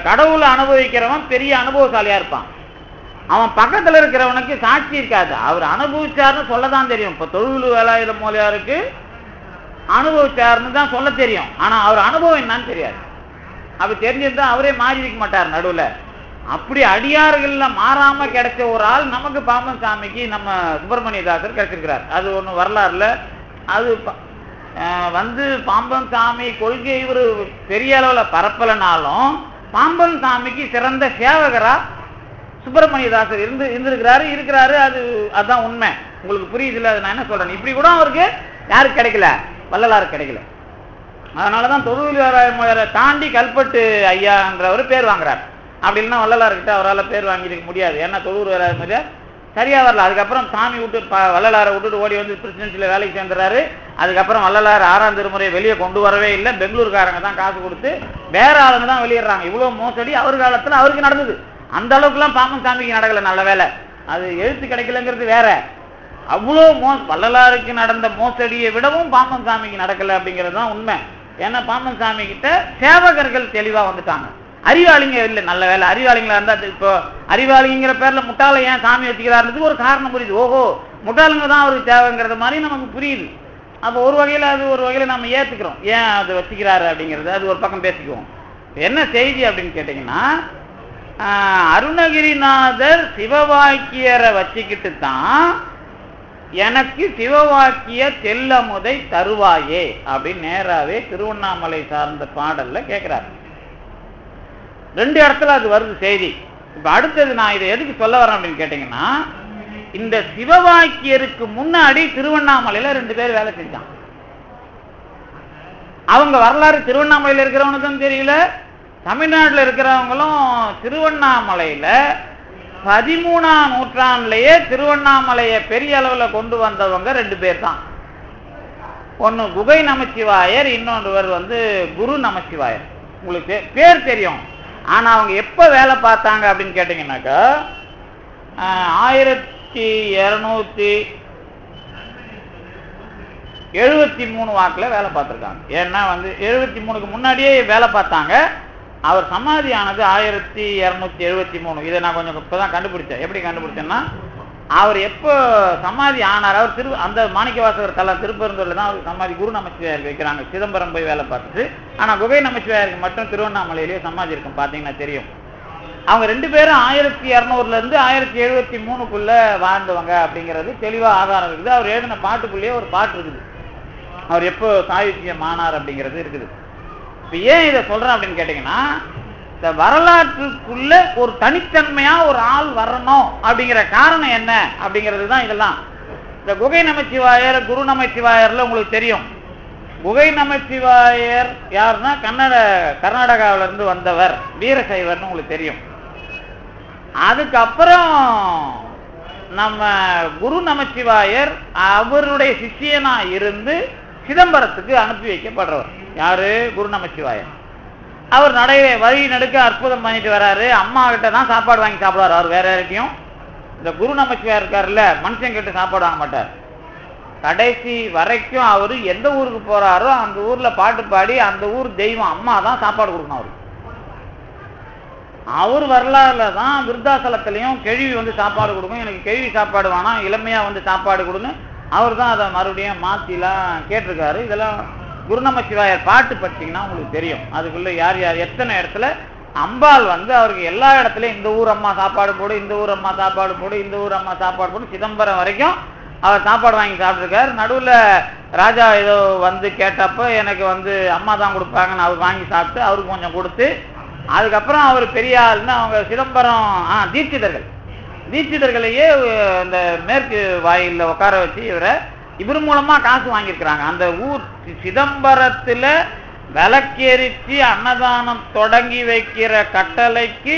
கடவுளை அனுபவிக்கிறவன் பெரிய அனுபவசாலியா இருப்பான், அவன் பக்கத்துல இருக்கிறவனுக்கு சாட்சி இருக்காது. அவர் அனுபவிச்சாருன்னு சொல்லதான் தெரியும். இப்ப தொழுவிலு வேலாயுத மொழியாருக்கு அனுபவிச்சாருன்னு தான் சொல்ல தெரியும், ஆனா அவர் அனுபவம் என்னன்னு தெரியாது. அப்படி தெரிஞ்சிருந்தா அவரே மாறி இருக்க மாட்டார் நடுவுல. அப்படி அடியார்கள்ல மாறாம கிடைச்ச ஒரு ஆள் நமக்கு பாம்பன் சாமிக்கு நம்ம சுப்பிரமணிய தாசர் கிடைச்சிருக்கிறார். அது ஒண்ணு வரலாறுல. அது வந்து பாம்பன் சாமி கொள்கை இவர் பெரிய அளவுல பரப்பலனாலும் பாம்பன் சாமிக்கு சிறந்த சேவகரா சுப்பிரமணிய தாசர் இருக்கிறாரு. அதுதான் உண்மை. உங்களுக்கு புரியுதுல்ல? அது நான் என்ன சொல்றேன், இப்படி கூட அவருக்கு யாருக்கு கிடைக்கல, வள்ளலாருக்கு கிடைக்கல. அதனாலதான் தொழுவிலை தாண்டி கல்பட்டு ஐயான்றவர் பேர் வாங்குறார். அப்படி இல்லைன்னா வள்ளலார்கிட்ட அவரால் பேர் வாங்கியிருக்க முடியாது. ஏன்னா தொழுவிலை சரியா வரல. அதுக்கப்புறம் சாமி விட்டு வள்ளலாரை விட்டுட்டு ஓடி வந்து பிரசிடென்சியில் வேலைக்கு சேர்ந்துறாரு. அதுக்கப்புறம் வள்ளலார் 6ஆம் திருமுறையை வெளியே கொண்டு வரவே இல்லை. பெங்களூருக்காரங்க தான் காசு கொடுத்து வேற ஆளுங்க தான் வெளியிடுறாங்க. இவ்வளவு மோசடி அவர் காலத்துல அவருக்கு நடந்தது. அந்த அளவுக்குலாம் பாம்பன் சாமிக்கு நடக்கல. நல்ல வேலை, அது எழுத்து கிடைக்கலங்கிறது வேற. அவ்வளோ வள்ளலாருக்கு நடந்த மோசடியை விடவும் பாம்பன் சாமிக்கு நடக்கல அப்படிங்கிறது தான் உண்மை. ஏன்னா பாம்பன் சாமி கிட்ட சேவகர்கள் தெளிவா வந்துட்டாங்க, அறிவாளிங்க இல்லை. நல்ல வேலை, அறிவாளிங்களா இருந்தா. இப்போ அறிவாளிங்கிற பேர்ல முட்டாளை ஏன் சாமி வச்சுக்கிறாருன்றதுக்கு ஒரு காரணம் புரியுது. ஓஹோ, முட்டாளுங்க தான் அவருக்கு தேவைங்கிறது மாதிரி நமக்கு புரியுது. அப்போ ஒரு வகையில அது ஒரு வகையில நம்ம ஏத்துக்கிறோம், ஏன் அது வச்சுக்கிறாரு அப்படிங்கிறது. அது ஒரு பக்கம் பேசிக்குவோம். என்ன செய்தி அப்படின்னு கேட்டீங்கன்னா, அருணகிரிநாதர் சிவவாக்கியரை வச்சுக்கிட்டு தான் எனக்கு சிவவாக்கிய தெல்லமுதை தருவாயே அப்படின்னு நேராவே திருவண்ணாமலை சார்ந்த பாடல்ல கேட்கிறார். 2 இடத்துல அது வருது செய்தி. இப்ப அடுத்தது நான் இதை எதுக்கு சொல்ல வரேன் அப்படின்னு கேட்டீங்கன்னா, இந்த சிவவாக்கியருக்கு முன்னாடி திருவண்ணாமலையில 2 பேர் வேலை செஞ்சாங்க. அவங்க வரலாறு திருவண்ணாமலையில இருக்கிறவனுக்கும் தெரியல, தமிழ்நாட்டில் இருக்கிறவங்களும். திருவண்ணாமலையில 13ஆம் நூற்றாண்டிலேயே திருவண்ணாமலையை பெரிய அளவுல கொண்டு வந்தவங்க 2 பேர் தான். ஒன்னு குகை நமச்சிவாயர், இன்னொருவர் வந்து குரு நமச்சிவாயர். உங்களுக்கு பேர் தெரியும், ஆனா அவங்க எப்ப வேலை பார்த்தாங்க அப்படின்னு கேட்டீங்கன்னாக்கா 1273 வாக்குல வேலை பார்த்திருக்காங்க. ஏன்னா வந்து 73க்கு முன்னாடியே வேலை பார்த்தாங்க. அவர் சமாதி ஆனது 1273. இதை நான் கொஞ்சம் இப்பதான் கண்டுபிடிச்சேன். எப்படி கண்டுபிடிச்சேன்னா, அவர் எப்போ சமாதி ஆனார், அவர் அந்த மாணிக்கவாசகர் தலம் திருப்பெருந்தூர்ல தான் அவர் சமாதி குரு நமச்சிவாயருக்கு வைக்கிறாங்க. சிதம்பரம் போய் வேலை பார்த்துட்டு. ஆனா குகை நமச்சிவாயருக்கு மட்டும் திருவண்ணாமலையிலேயே சமாதி இருக்கும், பாத்தீங்கன்னா தெரியும். அவங்க 2 பேரும் 1200 இருந்து 1073க்குள்ள வாழ்ந்தவங்க அப்படிங்கிறது தெளிவா ஆதாரம் இருக்குது. அவர் எழுதின பாட்டுக்குள்ளேயே ஒரு பாட்டு இருக்குது, அவர் எப்போ சாயுத்தியம் ஆனார் அப்படிங்கிறது இருக்குது. இப்ப ஏன் இதை சொல்றேன் அப்படின்னு கேட்டீங்கன்னா, இந்த வரலாற்றுக்குள்ள ஒரு தனித்தன்மையா ஒரு ஆள் வரணும் அப்படிங்கிற காரணம் என்ன அப்படிங்கிறது தான் இதெல்லாம். இந்த குகை நமச்சிவாயர் குரு நமச்சிவாயர்ல உங்களுக்கு தெரியும். குகை நமச்சிவாயர் யாருன்னா கர்நாடகாவில இருந்து வந்தவர், வீரசைவர்னு உங்களுக்கு தெரியும். அதுக்கப்புறம் நம்ம குரு நமச்சிவாயர் அவருடைய சிஷியனா இருந்து சிதம்பரத்துக்கு அனுப்பி வைக்கப்படுறவர். யாரு? குரு நமச்சிவாயர். அவர் வழி நடுக்க அற்புதம் பண்ணிட்டு வர்றாரு. அம்மா கிட்ட தான் சாப்பாடு வாங்கி சாப்பிடுவார். அவர் வேற யார்கிட்டையும், இந்த குரு நமச்சிவாயர் இருக்காருல்ல, மனுஷன் கிட்ட சாப்பாடு வாங்க மாட்டார். கடைசி வரைக்கும் அவரு எந்த ஊருக்கு போறாரோ அந்த ஊர்ல பாட்டு பாடி அந்த ஊர் தெய்வம் அம்மா தான் சாப்பாடு கொடுக்கணும் அவருக்கு. அவர் வரலாறுல தான் விருத்தாசலத்திலையும் கேள்வி வந்து சாப்பாடு கொடுக்கும். எனக்கு கேள்வி சாப்பாடு வேணாம், இளமையா வந்து சாப்பாடு கொடுன்னு அவர் தான் அதை மறுபடியும் மாத்திலாம் கேட்டிருக்காரு. இதெல்லாம் குரு நமச்சிவாயர் பாட்டு படிச்சீங்கன்னா உங்களுக்கு தெரியும். அதுக்குள்ள யார் யார் எத்தனை இடத்துல அம்பாள் வந்து அவருக்கு எல்லா இடத்துலயும் இந்த ஊர் அம்மா சாப்பாடு போடு, இந்த ஊர் அம்மா சாப்பாடு போடு, இந்த ஊர் அம்மா சாப்பாடு போடு, சிதம்பரம் வரைக்கும் அவர் சாப்பாடு வாங்கி சாப்பிட்டுருக்காரு. நடுவில் ராஜா ஏதோ வந்து கேட்டப்போ எனக்கு வந்து அம்மா தான் கொடுப்பாங்கன்னு அவர் வாங்கி சாப்பிட்டு அவருக்கு கொஞ்சம் கொடுத்து, அதுக்கப்புறம் அவர் பெரிய ஆள்னு அவங்க சிதம்பரம் தீட்சிதர்களையே இந்த மேற்கு வாயிலில் உட்கார வச்சு இவர் மூலமா காசு வாங்கியிருக்கிறாங்க. அந்த ஊர் சிதம்பரத்துல விளக்கெரிச்சு அன்னதானம் தொடங்கி வைக்கிற கட்டளைக்கு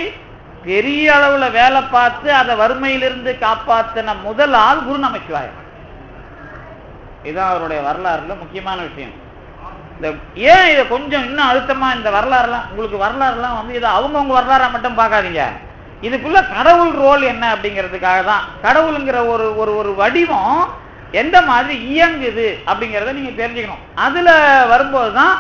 பெரிய அளவுல வேலை பார்த்து அதை வறுமையிலிருந்து காப்பாத்தின முதல் ஆள் குரு நமச்சிவாயர். இதுதான் அவருடைய வரலாறுல முக்கியமான விஷயம். இந்த ஏன் இதை கொஞ்சம் இன்னும் அழுத்தமா இந்த வரலாறுலாம் உங்களுக்கு வரலாறுலாம் வந்து இதை அவங்கவுங்க வரலாறா மட்டும் பார்க்காதீங்க. இதுக்குள்ள கடவுள் ரோல் என்ன அப்படிங்கிறதுக்காக தான். கடவுளுங்கிற ஒரு ஒரு ஒரு வடிவம் எந்த மாதிரி இயங்குது அப்படிங்கிறத நீங்க தெரிஞ்சுக்கணும். அதுல வரும்போது தான்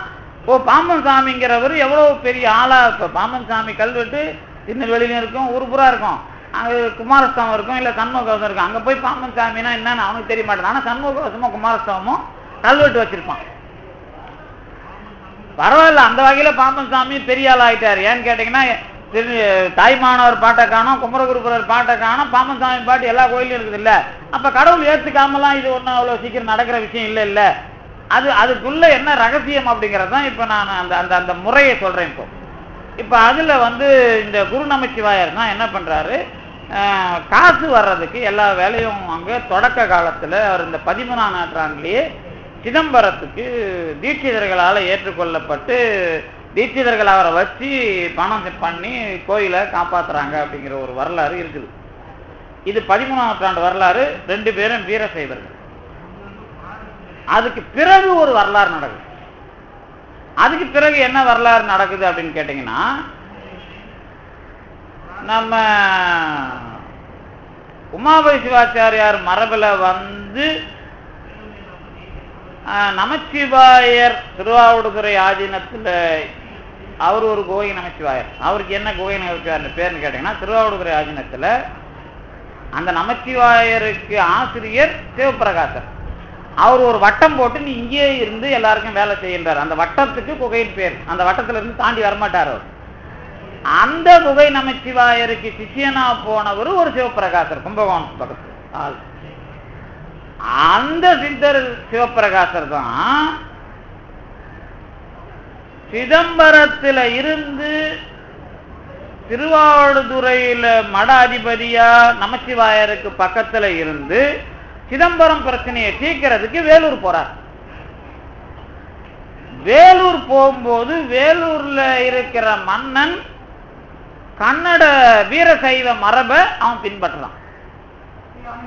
பாம்பன் சாமிங்கிறவர் எவ்வளவு பெரிய ஆளா. இப்போ பாம்பன் சாமி கல்வெட்டு திருநெல்வேலியிலும் இருக்கும், ஊர் பூரா இருக்கும். அங்கே குமாரஸ்தவம் இருக்கும், இல்லை சண்முகவசம் இருக்கும். அங்கே போய் பாம்பன் சாமின்னா என்னன்னு அவனுக்கு தெரிய மாட்டேன். ஆனால் சண்முகவசமும் குமாரஸ்தவமும் கல்வெட்டு வச்சிருப்பான். பரவாயில்ல, அந்த வகையில பாம்பன் சாமி பெரிய ஆள் ஆயிட்டாரு. ஏன்னு கேட்டீங்கன்னா தாய்மானவர் பாட்டை காணும், குமரகுருபுரர் பாட்டை காணும், பாம்பன் சாமி பாட்டு எல்லா கோயிலும் இருக்குது இல்ல. அப்ப கடவுள் ஏற்றுக்காமலாம் இது ஒன்றும் அவ்வளவு சீக்கிரம் நடக்கிற விஷயம் இல்லை இல்ல. அதுக்குள்ள என்ன ரகசியம் அப்படிங்கிறது தான் இப்ப நான் அந்த அந்த அந்த முறையை சொல்றேன். இப்ப அதுல வந்து இந்த குரு நமச்சிவாயர் தான் என்ன பண்றாரு, காசு வர்றதுக்கு எல்லா வேலையும் அங்க தொடக்க காலத்துல அவர் இந்த 13ஆம் நூற்றாண்டிலேயே சிதம்பரத்துக்கு தீட்சிதர்களால் ஏற்றுக்கொள்ளப்பட்டு தீட்சிதர்கள் அவரை வச்சு பணம் பண்ணி கோயிலை காப்பாத்துறாங்க அப்படிங்கிற ஒரு வரலாறு இருக்குது. இது 13ஆம் நூற்றாண்டு வரலாறு. 2 பேரும் வீரசைவர்கள். அதுக்கு பிறகு ஒரு வரலாறு நடக்குது. அதுக்கு பிறகு என்ன வரலாறு நடக்குது அப்படின்னு கேட்டீங்கன்னா, நம்ம உமாபதி சிவாச்சாரியார் மரபில் வந்து நமச்சிவாயர் திருவாவடுதுறை ஆதீனத்தில் அவர் ஒரு கோவை நமச்சிவாயர். அவருக்கு என்ன கோவை நமச்சிவாயர் பேர்னு கேட்டீங்கன்னா, திருவாவடுதுறை ஆதீனத்தில் அந்த நமச்சிவாயருக்கு ஆசிரியர் சிவபிரகாசர். அவர் ஒரு வட்டம் போட்டு நீ இங்கேயே இருந்து எல்லாருக்கும் வேலை செய்கின்றார். அந்த வட்டத்துக்கு குகையின் பேர். அந்த வட்டத்துல இருந்து தாண்டி வரமாட்டார் அவர். அந்த குகை நமச்சிவாயருக்கு சிஷியனா போனவர் ஒரு சிவபிரகாசர், கும்பகோணம் பக்கத்து ஆள். அந்த சித்தர் சிவபிரகாசர் தான் சிதம்பரத்துல இருந்து திருவாவடுதுறையில மட அதிபதியா நமச்சிவாயருக்கு பக்கத்துல இருந்து சிதம்பரம் பிரச்சனையை தீர்க்கிறதுக்கு வேலூர் போறார். வேலூர் போகும்போது வேலூர்ல இருக்கிற மன்னன் கன்னட வீரசைவ மரபை அவன் பின்பற்றலாம்.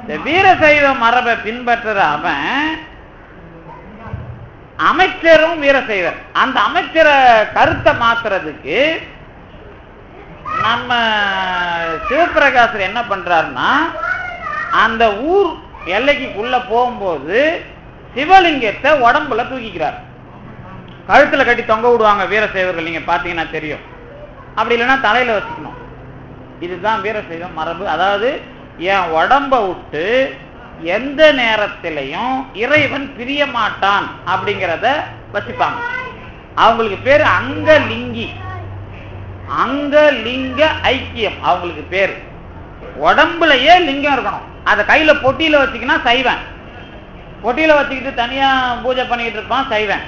இந்த வீரசைவ மரபை பின்பற்றுற அவன் அமைச்சரும் வீரசைவர். அந்த அமைச்சரை கருத்தை மாத்துறதுக்கு நம்ம சிவபிரகாசர் என்ன பண்றாருன்னா, அந்த ஊர் எல்லைக்குள்ள போகும்போது சிவலிங்கத்தை உடம்புல தூக்கிக்கிறார். கழுத்துல கட்டி தொங்க விடுவாங்க வீரசைவர்கள், நீங்க பாத்தீங்கன்னா தெரியும். அப்படி இல்லைன்னா தலையில வச்சுக்கணும். இதுதான் வீரசைவ மரபு. அதாவது என் உடம்ப விட்டு எந்த நேரத்திலையும் இறைவன் பிரிய மாட்டான் அப்படிங்கிறத வச்சுப்பாங்க. அவங்களுக்கு பேரு அங்கலிங்கி, அங்கலிங்க ஐக்கியம் அவங்களுக்கு பேரு. உடம்புலயே லிங்கம் இருக்கணும். அதை கையில பொட்டியில வச்சுக்கினா சைவன், பொட்டியில வச்சுக்கிட்டு தனியா பூஜை பண்ணிட்டு இருப்பான் சைவன்.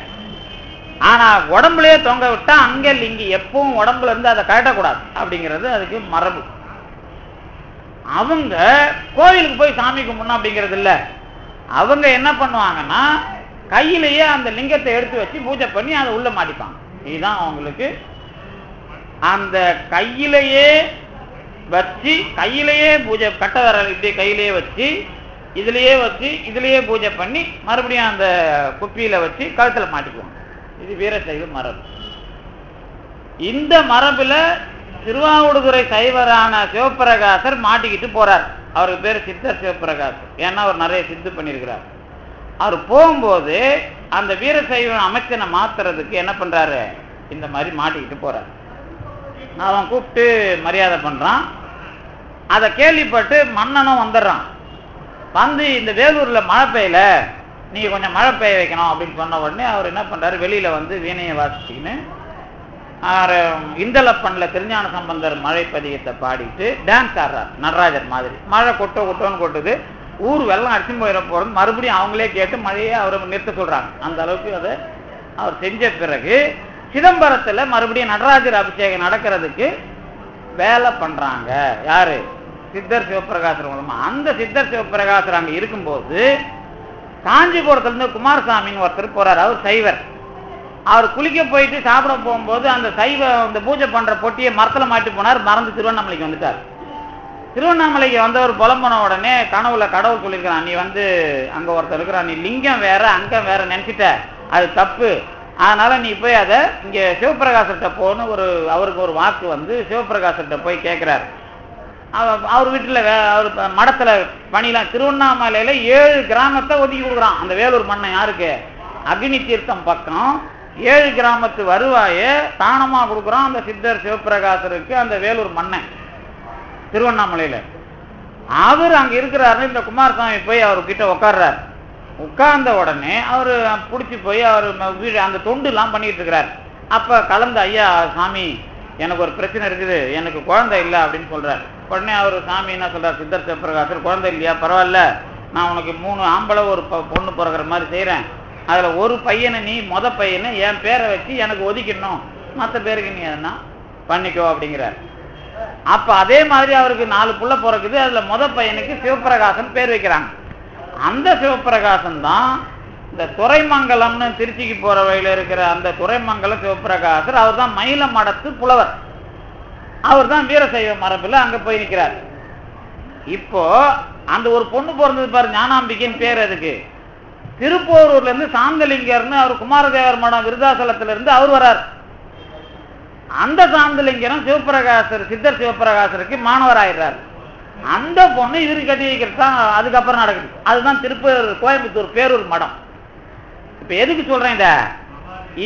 ஆனா உடம்புலயே தொங்க விட்டா அங்க லிங்கி, எப்பவும் உடம்புல இருந்து அதை கழட்டக்கூடாது அப்படிங்கிறது அதுக்கு மரபு. அவங்க கோயிலுக்கு போய் சாமி கும்பிடணும் அப்படிங்கிறது இல்ல. அவங்க என்ன பண்ணுவாங்கன்னா கையிலேயே அந்த லிங்கத்தை எடுத்து வச்சு பூஜை பண்ணி அதை உள்ள மாட்டிப்பாங்க. இதுதான் அவங்களுக்கு. அந்த கையிலேயே வச்சு கையிலேயே பூஜை, கட்ட விரல் இப்படி கையிலேயே வச்சு இதுலயே பூஜை பண்ணி மறுபடியும் அந்த குப்பியில வச்சு கழுத்துல மாட்டிக்குவாங்க. இது வீரசைவ மரபு. இந்த மரபுல திருவாவடுதுறை சைவரான சிவபிரகாசர் மாட்டிக்கிட்டு போறார். அவருக்கு பேரு சித்தர் சிவபிரகாசர். ஏன்னா அவர் நிறைய சித்து பண்ணியிருக்கிறார். அவர் போகும்போது அந்த வீரசைவ அமைச்சனை மாத்துறதுக்கு என்ன பண்றாரு, இந்த மாதிரி மாட்டிக்கிட்டு போறார். அவன் கூப்பிட்டு மரியாதை பண்றான். அதை கேள்விப்பட்டு மன்னனும் வந்துடுறான். வந்து இந்த வேலூர்ல மழை பெய்யல, நீங்க கொஞ்சம் மழை பெய்ய வைக்கணும் அப்படின்னு சொன்ன உடனே அவர் என்ன பண்றாரு, வெளியில வந்து வீணையை வாசிச்சுக்கின்னு இந்தலப்பன்ல திருஞான சம்பந்தர் மழை பதிகத்தை பாடிட்டு டான்ஸ் ஆடுறார் நடராஜர் மாதிரி. மழை கொட்டோன்னு கொட்டுது, ஊர் வெள்ளம் அடிச்சு போயிட போறது. மறுபடியும் அவங்களே கேட்டு மழையை அவரை நிறுத்த சொல்றாங்க. அந்த அளவுக்கு அதை அவர் செஞ்ச பிறகு சிதம்பரத்துல மறுபடியும் நடராஜர் அபிஷேகம் நடக்கிறதுக்கு வேலை பண்றாங்க. யாரு? சித்தர் சிவபிரகாசர் மூலமா. அந்த சித்தர் சிவபிரகாசர் அங்க இருக்கும்போது காஞ்சிபுரத்துல இருந்து குமாரசாமின்னு ஒருத்தர் போறாரு. அவர் சைவர். அவர் குளிக்க போயிட்டு சாப்பிட போகும்போது அந்த அந்த பூஜை பண்ற பொட்டியை மரத்துல மாட்டி போனார், மறந்து திருவண்ணாமலைக்கு வந்துட்டார். திருவண்ணாமலைக்கு வந்தவர் புலம்புன உடனே கனவுல கடவுள் சொல்லியிருக்கிறான், நீ அங்க ஒருத்தர் இருக்கிறான், நீ லிங்கம் வேற அங்கம் வேற நினைச்சிட்ட, அது தப்பு, அதனால நீ போய் அதை இங்க சிவபிரகாசர்கிட்ட போன்னு அவருக்கு ஒரு வாக்கு சிவபிரகாசர்கிட்ட போய் கேட்கிறாரு. அவர் வீட்டுல அவர் மடத்துல பணிலாம் திருவண்ணாமலையில 7 கிராமத்தை ஒதுக்கி கொடுக்குறான். அந்த வேலூர் மண்ணை யாருக்கு? அக்னி தீர்த்தம் பக்கம் 7 கிராமத்து வருவாய தானமா கொடுக்குறான் அந்த சித்தர் சிவபிரகாசருக்கு. அந்த வேலூர் மண்ணை திருவண்ணாமலையில அவர் அங்க இருக்கிறாரு. இந்த குமாரசாமி போய் அவர்கிட்ட உட்கார்றாரு. உட்கார்ந்த உடனே அவரு பிடிச்சி போய் அவர் வீடு அந்த தொண்டு எல்லாம் பண்ணிட்டு இருக்கிறார். அப்ப கலந்து, ஐயா சாமி எனக்கு ஒரு பிரச்சனை இருக்குது, எனக்கு குழந்தை இல்லை அப்படின்னு சொல்றாரு. உடனே அவர் சாமி என்ன சொல்றாரு, சித்தர் சிவபிரகாசர், குழந்தை இல்லையா, பரவாயில்ல, நான் உனக்கு 3 ஆம்பளை ஒரு பொண்ணு பிறகுற மாதிரி செய்யறேன், அதுல ஒரு பையனை நீ பையனை என் பேரை வச்சு எனக்கு ஒதுக்கிடணும், மற்ற பேருக்கு நீ எதனா பண்ணிக்கோ அப்படிங்கிறார். அப்ப அதே மாதிரி அவருக்கு 4 புள்ள பிறகுது. அதுல பையனுக்கு சிவபிரகாசன் பேர் வைக்கிறாங்க. அந்த சிவபிரகாசன் தான் இந்த துறைமங்கலம்னு திருச்சிக்கு போற வழியில இருக்கிற அந்த துறைமங்கலம் சிவபிரகாசர். அவர் தான் மயில மடத்து புலவர். அவர் தான் வீரசைவ மரபுல அங்க போய் நிற்கிறார். இப்போ அந்த ஒரு பொண்ணு பிறந்தது பாரு, ஞானாம்பிக்கைன்னு பேர். அதுக்கு திருப்போரூர்ல இருந்து சாந்தலிங்கர்னு அவர் குமாரதேவர் மடம் விருதாசலத்துல இருந்து அவர் வர்றார். அந்த சாந்தலிங்கரும் சிவபிரகாசர் சித்தர் சிவபிரகாசருக்கு மாணவர் ஆயிடுறார். அந்த பொண்ணு இவருக்கு கட்டி வைக்கிறது தான் அதுக்கப்புறம் நடக்குது. அதுதான் கோயம்புத்தூர் பேரூர் மடம். இப்ப எதுக்கு சொல்றேன்,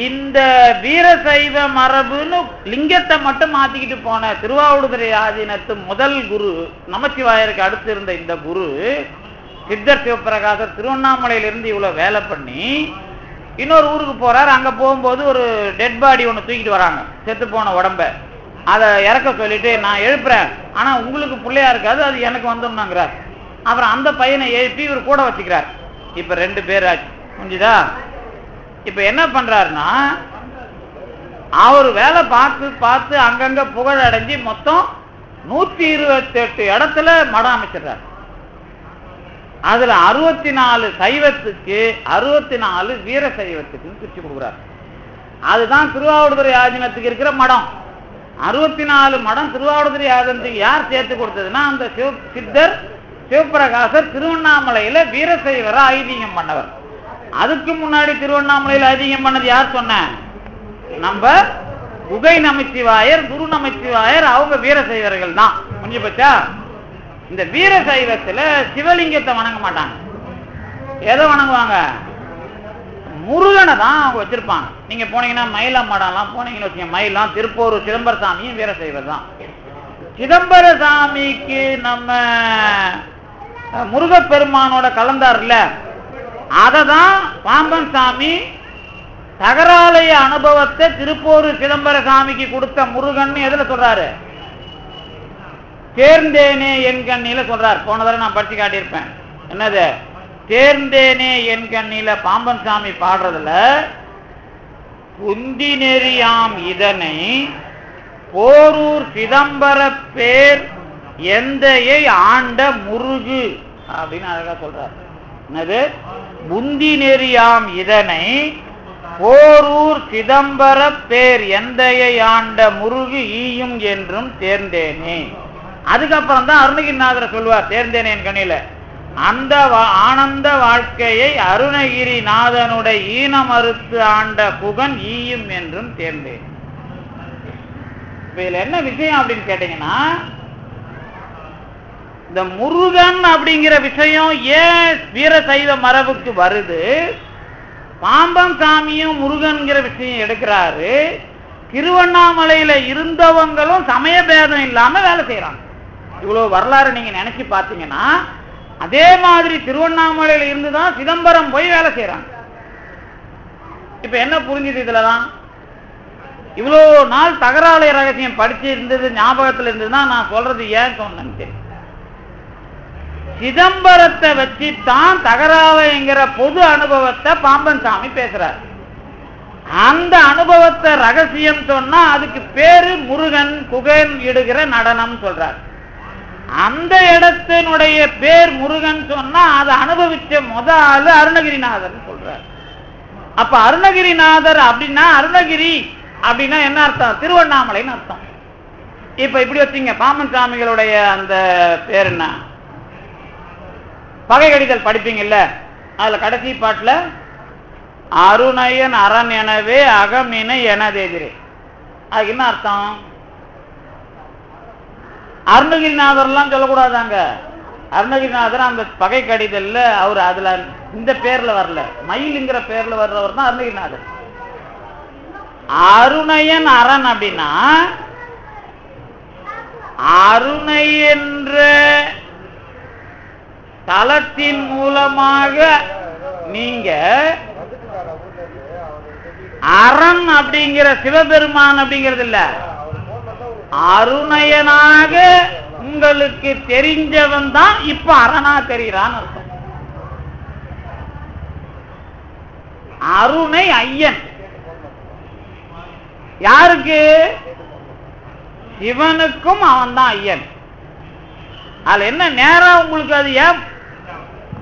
இந்த வீரசைவ மரபுன்னு லிங்கத்தை மட்டும் மாத்திக்கிட்டு போன திருவாவடுதுறை ஆதீனத்து முதல் குரு நமச்சிவாயருக்கு அடுத்து இருந்த இந்த குரு சித்தர் சிவபிரகாசர் திருவண்ணாமலையிலிருந்து இவ்வளவு வேலை பண்ணி இன்னொரு ஊருக்கு போறார். அங்க போகும்போது ஒரு டெட் பாடி ஒண்ணு தூக்கிட்டு வராங்க, செத்து போன உடம்ப. அதை இறக்க சொல்லிட்டு, நான் எழுப்புறேன், ஆனா உங்களுக்கு பிள்ளையா இருக்காது, அது எனக்கு வந்தும்னாங்கிறார். அப்புறம் அந்த பையனை எழுப்பி இவர் கூட வச்சுக்கிறார். இப்ப 2 பேர் ஆச்சு, புரிஞ்சுதா? இப்ப என்ன பண்றாருன்னா, அவர் வேலை பார்த்து அங்கங்க புகழ் அடைஞ்சு மொத்தம் 128 இடத்துல மடம் அமைச்சிடுறார். அதுல 64 சைவத்துக்கு 64 வீர சைவத்துக்கு பிரிச்சு கொடுக்குறார். அதுதான் திருவாவடுதுறை ஆதீனத்துக்கு இருக்கிற மடம். 64 மடம் திருவாவடுதுறை ஆதீனத்துக்கு யார் சேர்த்து கொடுத்ததுன்னா, அந்த சித்தர் சிவபிரகாசர் திருவண்ணாமலையில வீரசைவரை ஐதீகம் பண்ணவர். அதுக்கு முன்னாடி திருவண்ணாமலையில ஐதீகம் பண்ணது யார் சொன்ன? நம்ம குகை நமச்சிவாயர், குரு நமச்சிவாயர், அவங்க வீரசைவர்கள் தான். கொஞ்சம் பச்சா இந்த வீரசைவத்துல சிவலிங்கத்தை வணங்க மாட்டாங்க. எதை வணங்குவாங்க? முருகனை தான் அவங்க வச்சிருப்பாங்க. நீங்க போனீங்கன்னா மயில மடம்லாம் போனீங்கன்னு வச்சுங்க, மயிலாம் திருப்போரூர் சிதம்பரசாமியும் வீரசைவர் தான். சிதம்பரசாமிக்கு நம்ம முருகப்பெருமானோட கலந்தார்ல, அததான் பாம்பன் சாமி தகராலய அனுபவத்தை திருப்போரூர் சிதம்பரசாமிக்கு கொடுத்த முருகன் எதுல சொல்றாரு? தேர்ந்தேனே என் கண்ணில சொல்றார். போன தடவை நான் படிச்சு காட்டியிருப்பேன். என்னது? தேர்ந்தேனே என் கண்ணில பாம்பன் சாமி பாடுறதுல, குந்தி நெறியாம் இதனை போரூர் சிதம்பர பேர் எந்தையை ஆண்ட முருகு அப்படின்னு அழகா சொல்றார். என்னது? புந்தி நெறியாம் இதனை போரூர் சிதம்பர பேர் எந்தையை ஆண்ட முருகு ஈயும் என்றும் தேர்ந்தேனே. அதுக்கப்புறம் தான் அருணகிரிநாதரை சொல்லுவார் தேர்ந்தேனே என் கண்ணில, அந்த ஆனந்த வாழ்க்கையை அருணகிரி நாதனுடைய ஈனம் அறுத்து ஆண்ட புகன் ஈயும் என்றும் தேர்ந்தேன். இதுல என்ன விஷயம் அப்படின்னு கேட்டீங்கன்னா, இந்த முருகன் அப்படிங்கிற விஷயம் ஏன் வீரசைவ மரபுக்கு வருது? பாம்பன் சாமியும் முருகன்கிற விஷயம் எடுக்கிறாரு. திருவண்ணாமலையில இருந்தவங்களும் சமய பேதம் இல்லாம வேலை செய்யறாங்க. இவ்வளவு வரலாறு நீங்க நினைச்சு பார்த்தீங்கன்னா, அதே மாதிரி திருவண்ணாமலையில இருந்துதான் சிதம்பரம் போய் வேலை செய்யறாங்க. இப்ப என்ன புரிஞ்சுது இதுலதான்? இவ்வளவு நாள் தகராலய ரகசியம் படிச்சு இருந்தது, ஞாபகத்துல இருந்ததுன்னா நான் சொல்றது ஏன் சொன்னேன்னு தெரியும். சிதம்பரத்தை வச்சுதான் தகராலயங்கிற பொது அனுபவத்தை பாம்பன் சாமி பேசுறார். அந்த அனுபவத்தை ரகசியம் சொன்னா அதுக்கு பேரு முருகன் குகன் இடுகிற நடனம் சொல்றார். அந்த இடத்தினுடைய பேர் முருகன் சொன்னா அதை அனுபவிச்ச ஆளு அருணகிரிநாதன் சொல்றார். அப்ப அருணகிரிநாதர் அப்படின்னா அருணகிரி அப்படின்னா என்ன அர்த்தம்? திருவண்ணாமலைன்னு அர்த்தம். இப்ப இப்படி வச்சுங்க, பாம்பன் சாமிகளுடைய அந்த பேர் என்ன? பகை கடிதல் படிப்பீங்கல்ல, அதுல கடைசி பாட்டுல அருணையன் அரண் எனவே அகம் நினை எனதெதிரே, அதுக்கு என்ன அர்த்தம்? அருணகிரிநாதர்லாம் சொல்லக்கூடாதாங்க. அருணகிரிநாதர் அந்த பகை கடிதல்ல அவர் அதுல இந்த பேர்ல வரல, மயிலுங்கிற பேர்ல வர்றவர் தான் அருணகிரிநாதர். அருணையன் அரண் அப்படின்னா அருணை என்ற தலத்தின் மூலமாக நீங்க அரண் அப்படிங்கிற சிவபெருமான் அப்படிங்கிறது இல்ல, அருணையனாக உங்களுக்கு தெரிஞ்சவன் தான் இப்ப அரணா தெரிகிறான் அர்த்தம். அருணை ஐயன் யாருக்கு? சிவனுக்கும் அவன் தான் ஐயன். அதுல என்ன நேரம் உங்களுக்கு அது ஏன்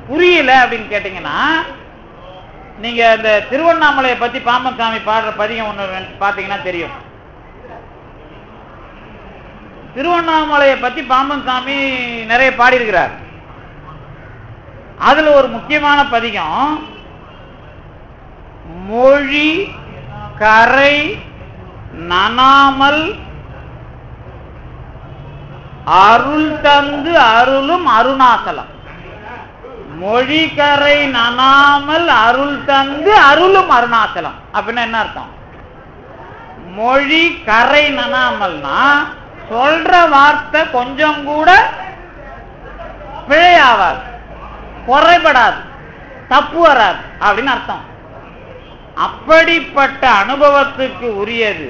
புரியல அப்படின்னு கேட்டீங்கன்னா, நீங்க இந்த திருவண்ணாமலையை பத்தி பாம்பன் சாமி பாடுற பதிகம் ஒண்ணு பாத்தீங்கன்னா தெரியும். திருவண்ணாமலையை பத்தி பாம்பன் சாமி நிறைய பாடியிருக்கிறார். அதுல ஒரு முக்கியமான பதிகம் மொழி கரை நனாமல் அருள் தந்து அருளும் அருணாசலம். மொழி கரை நனாமல் அருள் தந்து அருளும் அருணாசலம் அப்படின்னா என்ன அர்த்தம்? மொழி கரை நனாமல்னா சொல்ற வார்த்தை கொஞ்சம் கூட பிழையாவாது, குறைபடாது, தப்பு வராது அப்படின்னு அர்த்தம். அப்படிப்பட்ட அனுபவத்துக்கு உரியது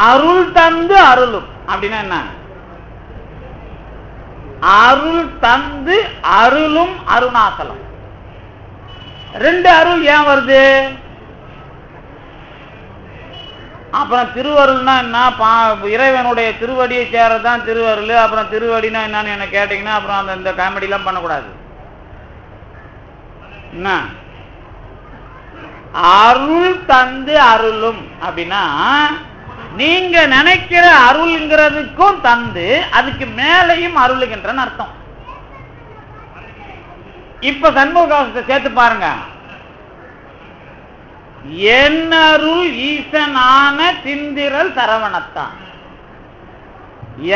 அருள் தந்து அருளும் அப்படின்னா என்ன? அருள் தந்து அருளும் அருணாசலம். ரெண்டு அருள் ஏன் வருது? அப்புறம் திருவருள்னா என்ன? இறைவனுடைய திருவடியை சேரதான் திருவருள். அப்புறம் திருவடினா என்னன்னு என்ன கேட்டீங்கன்னா அப்புறம் அந்த காமெடி எல்லாம் பண்ணக்கூடாது. என்ன அருள் தந்து அருளும் அப்படின்னா நீங்க நினைக்கிற அருள்ங்கிறதுக்கும் தந்து அதுக்கு மேலையும் அருளுகின்றன்னு அர்த்தம். இப்ப சண்முகத்தை சேர்த்து பாருங்க. என் அருள் ஈசனான திந்திரல் சரவணத்தான்,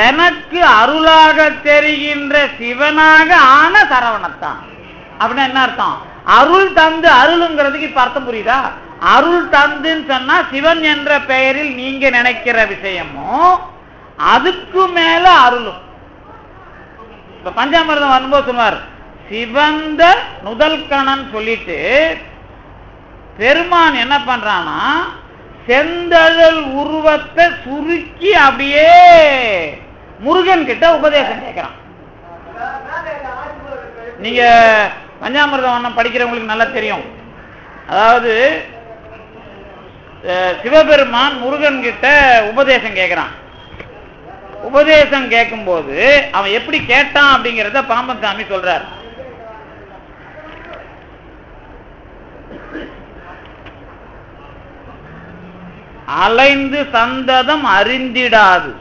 எனக்கு அருளாக தெரிகின்ற சிவனாக ஆன சரவணத்தான் அப்படின்னா என்ன அர்த்தம்? அருள் தந்து அருளுங்கிறதுக்கு இப்ப அர்த்தம் புரியுதா? அருள் தந்துன்னு சொன்னா சிவன் என்ற பெயரில் நீங்க நினைக்கிற விஷயமும் அதுக்கு மேல அருளும். இப்ப பஞ்சாமிர்தம் வரும்போது சொன்னார் சிவந்த நுதல் கணன் சொல்லிட்டு பெருமான் என்ன பண்றானா செந்தழல் உருவத்தை சுருக்கி அப்படியே முருகன் கிட்ட உபதேசம் கேட்கிறான். நீங்க பஞ்சாமிர்தம் படிக்கிறவங்களுக்கு நல்லா தெரியும். அதாவது சிவபெருமான் முருகன் கிட்ட உபதேசம் கேட்கிறான். உபதேசம் கேட்கும் போது அவன் எப்படி கேட்டான் அப்படிங்கிறத பாம்பன் சாமி சொல்றார். அலைந்து சந்ததம் அறிந்திடாது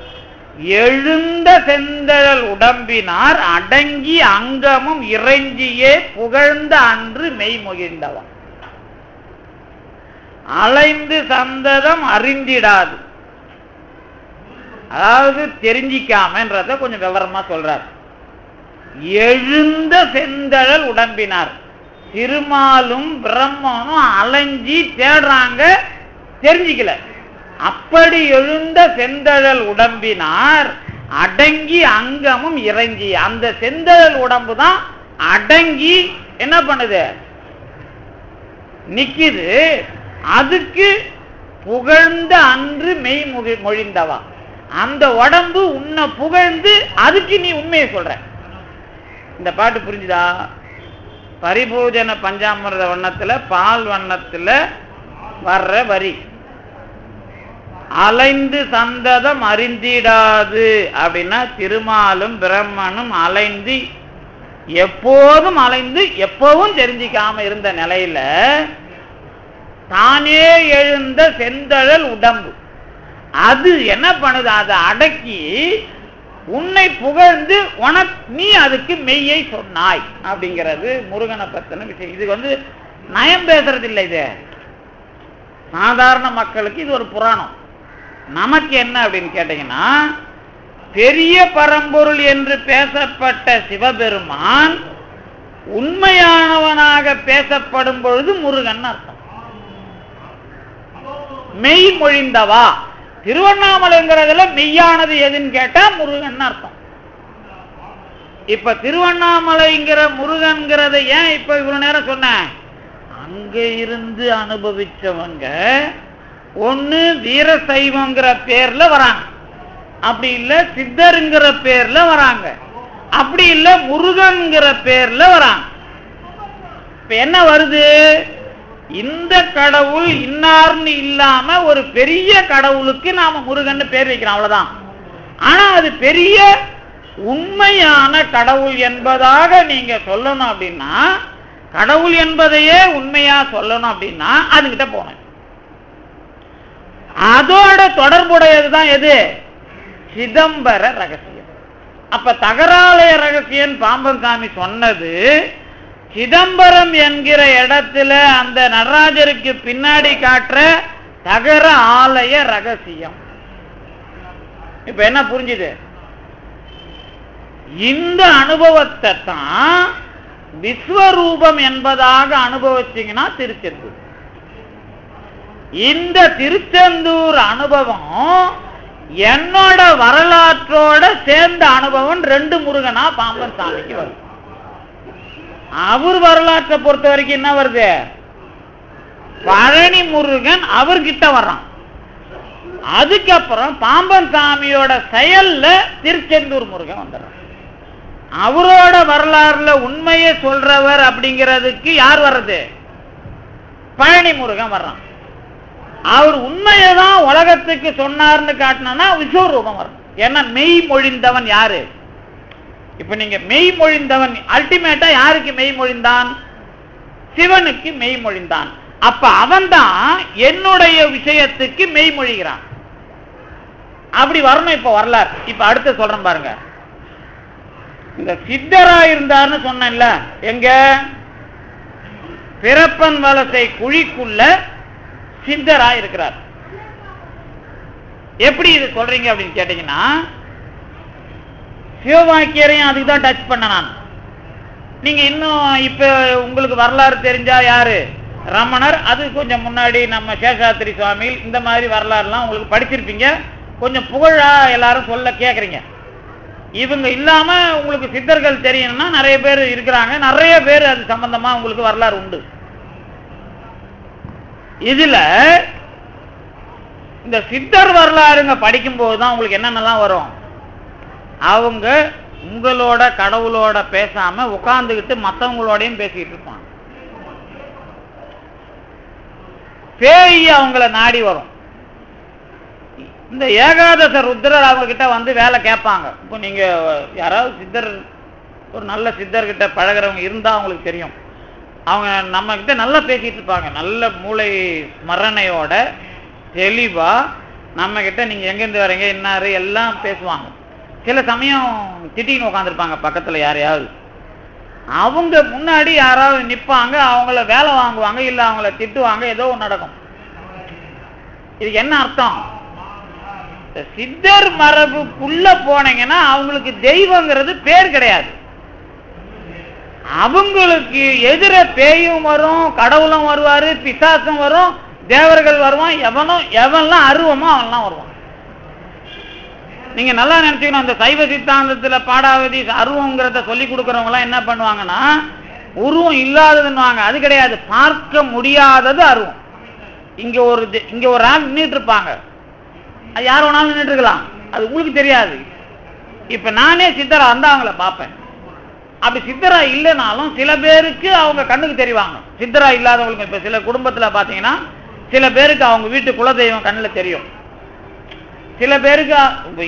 எழுந்த செந்தழல் உடம்பினார் அடங்கி அங்கமும் இறைஞ்சியே புகழ்ந்த அன்று மெய்மொழிந்தவன். அலைந்து சந்ததம் அறிந்திடாது, அதாவது தெரிஞ்சிக்காமன்றத கொஞ்சம் விவரமா சொல்றார். எழுந்த செந்தழல் உடம்பினார், திருமாலும் பிரம்மனும் அலைஞ்சி தேடுறாங்க, தெரிஞ்சிக்கல. அப்படி எழுந்த செந்தழல் உடம்பினார் அடங்கி அங்கமும் இறைஞ்சி, அந்த செந்தழல் உடம்பு தான் அடங்கி என்ன பண்ணுது, நிக்குது. அதுக்கு புகழ்ந்த அன்று மெய் மொழிந்தவா, அந்த உடம்பு உன்னை புகழ்ந்து அதுக்கு நீ உண்மையை சொல்ற. இந்த பாட்டு புரிஞ்சுதா? பரிபூஜன பஞ்சாமிர்த வண்ணத்துல பால் வண்ணத்துல வர்ற வரி. அலைந்து சந்ததம் அறிந்திடாது அப்படின்னா திருமாலும் பிரம்மனும் அலைந்து எப்போதும் அலைந்து எப்பவும் தெரிஞ்சிக்காம இருந்த நிலையில தானே எழுந்த செந்தழல் உடம்பு. அது என்ன பண்ணுது? அதை அடக்கி உன்னை புகழ்ந்து நீ அதுக்கு மெய்யை சொன்னாய் அப்படிங்கிறது முருகனை பத்தின விஷயம். இது நயம் பேசுறது இல்லை. இது சாதாரண மக்களுக்கு இது ஒரு புராணம். நமக்கு என்ன அப்படின்னு கேட்டீங்கன்னா, பெரிய பரம்பொருள் என்று பேசப்பட்ட சிவபெருமான் உண்மையானவனாக பேசப்படும் பொழுது முருகன் அர்த்தம். மெய் மொழிந்தவா, திருவண்ணாமலைங்கிறதுல மெய்யானது எதுன்னு கேட்டா முருகன் அர்த்தம். இப்ப திருவண்ணாமலைங்கிற முருகன்கிறத ஏன் இப்ப இவ்வளவு நேரம் சொன்னேன்? அங்க இருந்து அனுபவிச்சவங்க ஒண்ணு வீரசைவங்கிற பேர்ல வராங்க, அப்படி இல்ல சித்தருங்கிற பேர்ல வராங்க, அப்படி இல்ல முருகன்கிற பேர்ல வராங்க. இப்ப என்ன வருது? இந்த கடவுள் இன்னார்னு இல்லாம ஒரு பெரிய கடவுளுக்கு நாம முருகன் பேர் வைக்கிறோம், அவ்வளவுதான். ஆனா அது பெரிய உண்மையான கடவுள் என்பதாக நீங்க சொல்லணும் அப்படின்னா, கடவுள் என்பதையே உண்மையா சொல்லணும் அப்படின்னா அதுகிட்ட போனேன். அதோட தொடர்புடையதுதான் எது? சிதம்பர ரகசியம். அப்ப தகராலய ரகசியம் பாம்பன் சாமி சொன்னது சிதம்பரம் என்கிற இடத்துல அந்த நடராஜருக்கு பின்னாடி காட்டுற தகர ஆலய ரகசியம். இப்ப என்ன புரிஞ்சுது? இந்த அனுபவத்தை தான் விஸ்வரூபம் என்பதாக அனுபவிச்சீங்கன்னா திருச்செந்தூர். இந்த திருச்செந்தூர் அனுபவம் என்னோட வரலாற்றோட சேர்ந்த அனுபவம். ரெண்டு முருகனா பாம்பன் சாமிக்கு வருது. அவர் வரலாற்றை பொறுத்த வரைக்கும் என்ன வருது? பழனி முருகன் அவர்கிட்ட வர்றான். அதுக்கப்புறம் பாம்பன் சாமியோட செயல்ல திருச்செந்தூர் முருகன் வந்துடுறான். அவரோட வரலாறுல உண்மையை சொல்றவர் அப்படிங்கிறதுக்கு யார் வர்றது? பழனி முருகன் வர்றான். அவர் உண்மையதான் உலகத்துக்கு சொன்னார்னு காட்டினா விஸ்வரூபம் வரும். ஏன்னா மெய் மொழிந்தவன் யாரு? இப்ப நீங்க மெய் மொழிந்தவன் அல்டிமேட்டா யாருக்கு மெய் மொழிந்தான்? சிவனுக்கு மெய் மொழிந்தான். அப்ப அவன் தான் என்னுடைய விஷயத்துக்கு மெய் மொழிகிறான். அப்படி வரணும் இப்ப வரலாறு. இப்ப அடுத்து சொல்றேன் பாருங்க. இந்த சித்தரா இருந்தார்னு சொன்னேன்ல, எங்க? பிறப்பன் வலசை குழிக்குள்ள சித்தரா இருக்கிறார். எப்படி இது சொல்றீங்க அப்படின்னு கேட்டீங்கன்னா, சிவவாக்கியரையும் அதுக்கு தான் டச் பண்ண நான். நீங்க இன்னும் இப்ப உங்களுக்கு வரலாறு தெரிஞ்சா யாரு? ரமணர், அது கொஞ்சம் முன்னாடி நம்ம சேஷாத்திரி சுவாமி, இந்த மாதிரி வரலாறுலாம் உங்களுக்கு படிச்சிருப்பீங்க. கொஞ்சம் புகழா எல்லாரும் சொல்ல கேட்குறீங்க. இவங்க இல்லாம உங்களுக்கு சித்தர்கள் தெரியணும்னா நிறைய பேர் இருக்கிறாங்க. நிறைய பேர் அது சம்பந்தமா உங்களுக்கு வரலாறு உண்டு. இதுல இந்த சித்தர் வரலாறுங்க படிக்கும் போதுதான் உங்களுக்கு என்னென்னலாம் வரும். அவங்க உங்களோட கடவுளோட பேசாம உட்கார்ந்துகிட்டு மற்றவங்களோடையும் பேசிக்கிட்டு இருப்பாங்க. பேய் அவங்கள நாடி வரும். இந்த ஏகாதச ருத்ரர் அவங்க கிட்ட வந்து வேலை கேட்பாங்க. இப்போ நீங்க யாராவது சித்தர், ஒரு நல்ல சித்தர்கிட்ட பழகிறவங்க இருந்தா அவங்களுக்கு தெரியும். அவங்க நம்ம கிட்ட நல்லா பேசிட்டு இருப்பாங்க. நல்ல மூளை ஸ்மரணையோட தெளிவா நம்ம கிட்ட நீங்க எங்கேருந்து வரீங்க என்னாரு எல்லாம் பேசுவாங்க. சில சமயம் திட்டின்னு உட்காந்துருப்பாங்க பக்கத்துல யாரையாவது. அவங்க முன்னாடி யாராவது நிற்பாங்க, அவங்கள வேலை வாங்குவாங்க, இல்ல அவங்கள திட்டுவாங்க, ஏதோ ஒன்று நடக்கும். இதுக்கு என்ன அர்த்தம்? சித்தர் மரபுக்குள்ள போனீங்கன்னா அவங்களுக்கு தெய்வங்கிறது பேர் கிடையாது. அவங்களுக்கு எதிர பேயும் வரும், கடவுளும் வருவாரு, பிசாசும் வரும், தேவர்கள் வருவான். எவன்லாம் அருவமோ அவன்லாம் வருவான். நீங்க நல்லா நினைச்சுக்கணும். அந்த சைவ சித்தாந்தத்துல பாடாவதி அருவங்கிறத சொல்லி கொடுக்கறவங்க எல்லாம் என்ன பண்ணுவாங்கன்னா, உருவம் இல்லாததுன்னுவாங்க. அது கிடையாது, பார்க்க முடியாதது அருவம். இங்க ஒரு ஆள் நின்றுட்டு இருப்பாங்க, அது யார் வேணாலும் நின்றுட்டு இருக்கலாம், அது உங்களுக்கு தெரியாது. இப்ப நானே சித்தரா இருந்தா அவங்கள பார்ப்பேன். அப்படி சித்தரா இல்லைனாலும் சில பேருக்கு அவங்க கண்ணுக்கு தெரிவாங்க. சித்தரா இல்லாதவங்களுக்கு இப்ப சில குடும்பத்துல பாத்தீங்கன்னா சில பேருக்கு அவங்க வீட்டு குலதெய்வம் கண்ணுல தெரியும். சில பேருக்கு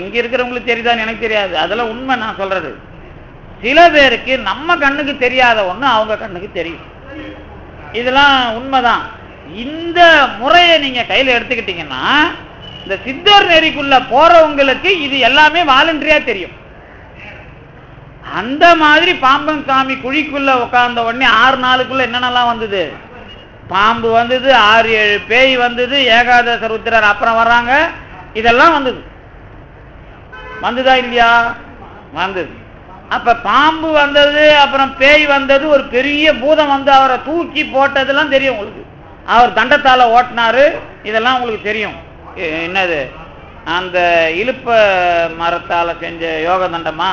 இங்க இருக்கிறவங்களுக்கு தெரியுதான்னு எனக்கு தெரியாது, அதெல்லாம் உண்மை நான் சொல்றது. சில பேருக்கு நம்ம கண்ணுக்கு தெரியாத ஒண்ணு அவங்க கண்ணுக்கு தெரியும். இதெல்லாம் உண்மைதான். இந்த முறையை நீங்க கையில எடுத்துக்கிட்டீங்கன்னா இந்த சித்தர் நெறிக்குள்ள போறவங்களுக்கு இது எல்லாமே வாலண்டரியா தெரியும். அந்த மாதிரி பாம்பன் சாமி குழிக்குள்ள உட்கார்ந்த உடனே 6 நாளுக்குள்ள என்னென்னலாம் வந்தது? பாம்பு வந்தது, 6-7 பேய் வந்தது, ஏகாதச ருத்ரர் அப்புறம் வர்றாங்க, இதெல்லாம் வந்தது. வந்ததா இல்லையா? வந்தது. அப்ப பாம்பு வந்தது, அப்புறம் பேய் வந்தது, ஒரு பெரிய பூதம் வந்து அவரை தூக்கி போட்டதெல்லாம் தெரியும் உங்களுக்கு. அவர் தண்டத்தால ஓட்டினாரு, இதெல்லாம் உங்களுக்கு தெரியும். என்னது அந்த இழுப்ப மரத்தால செஞ்ச யோக தண்டமா,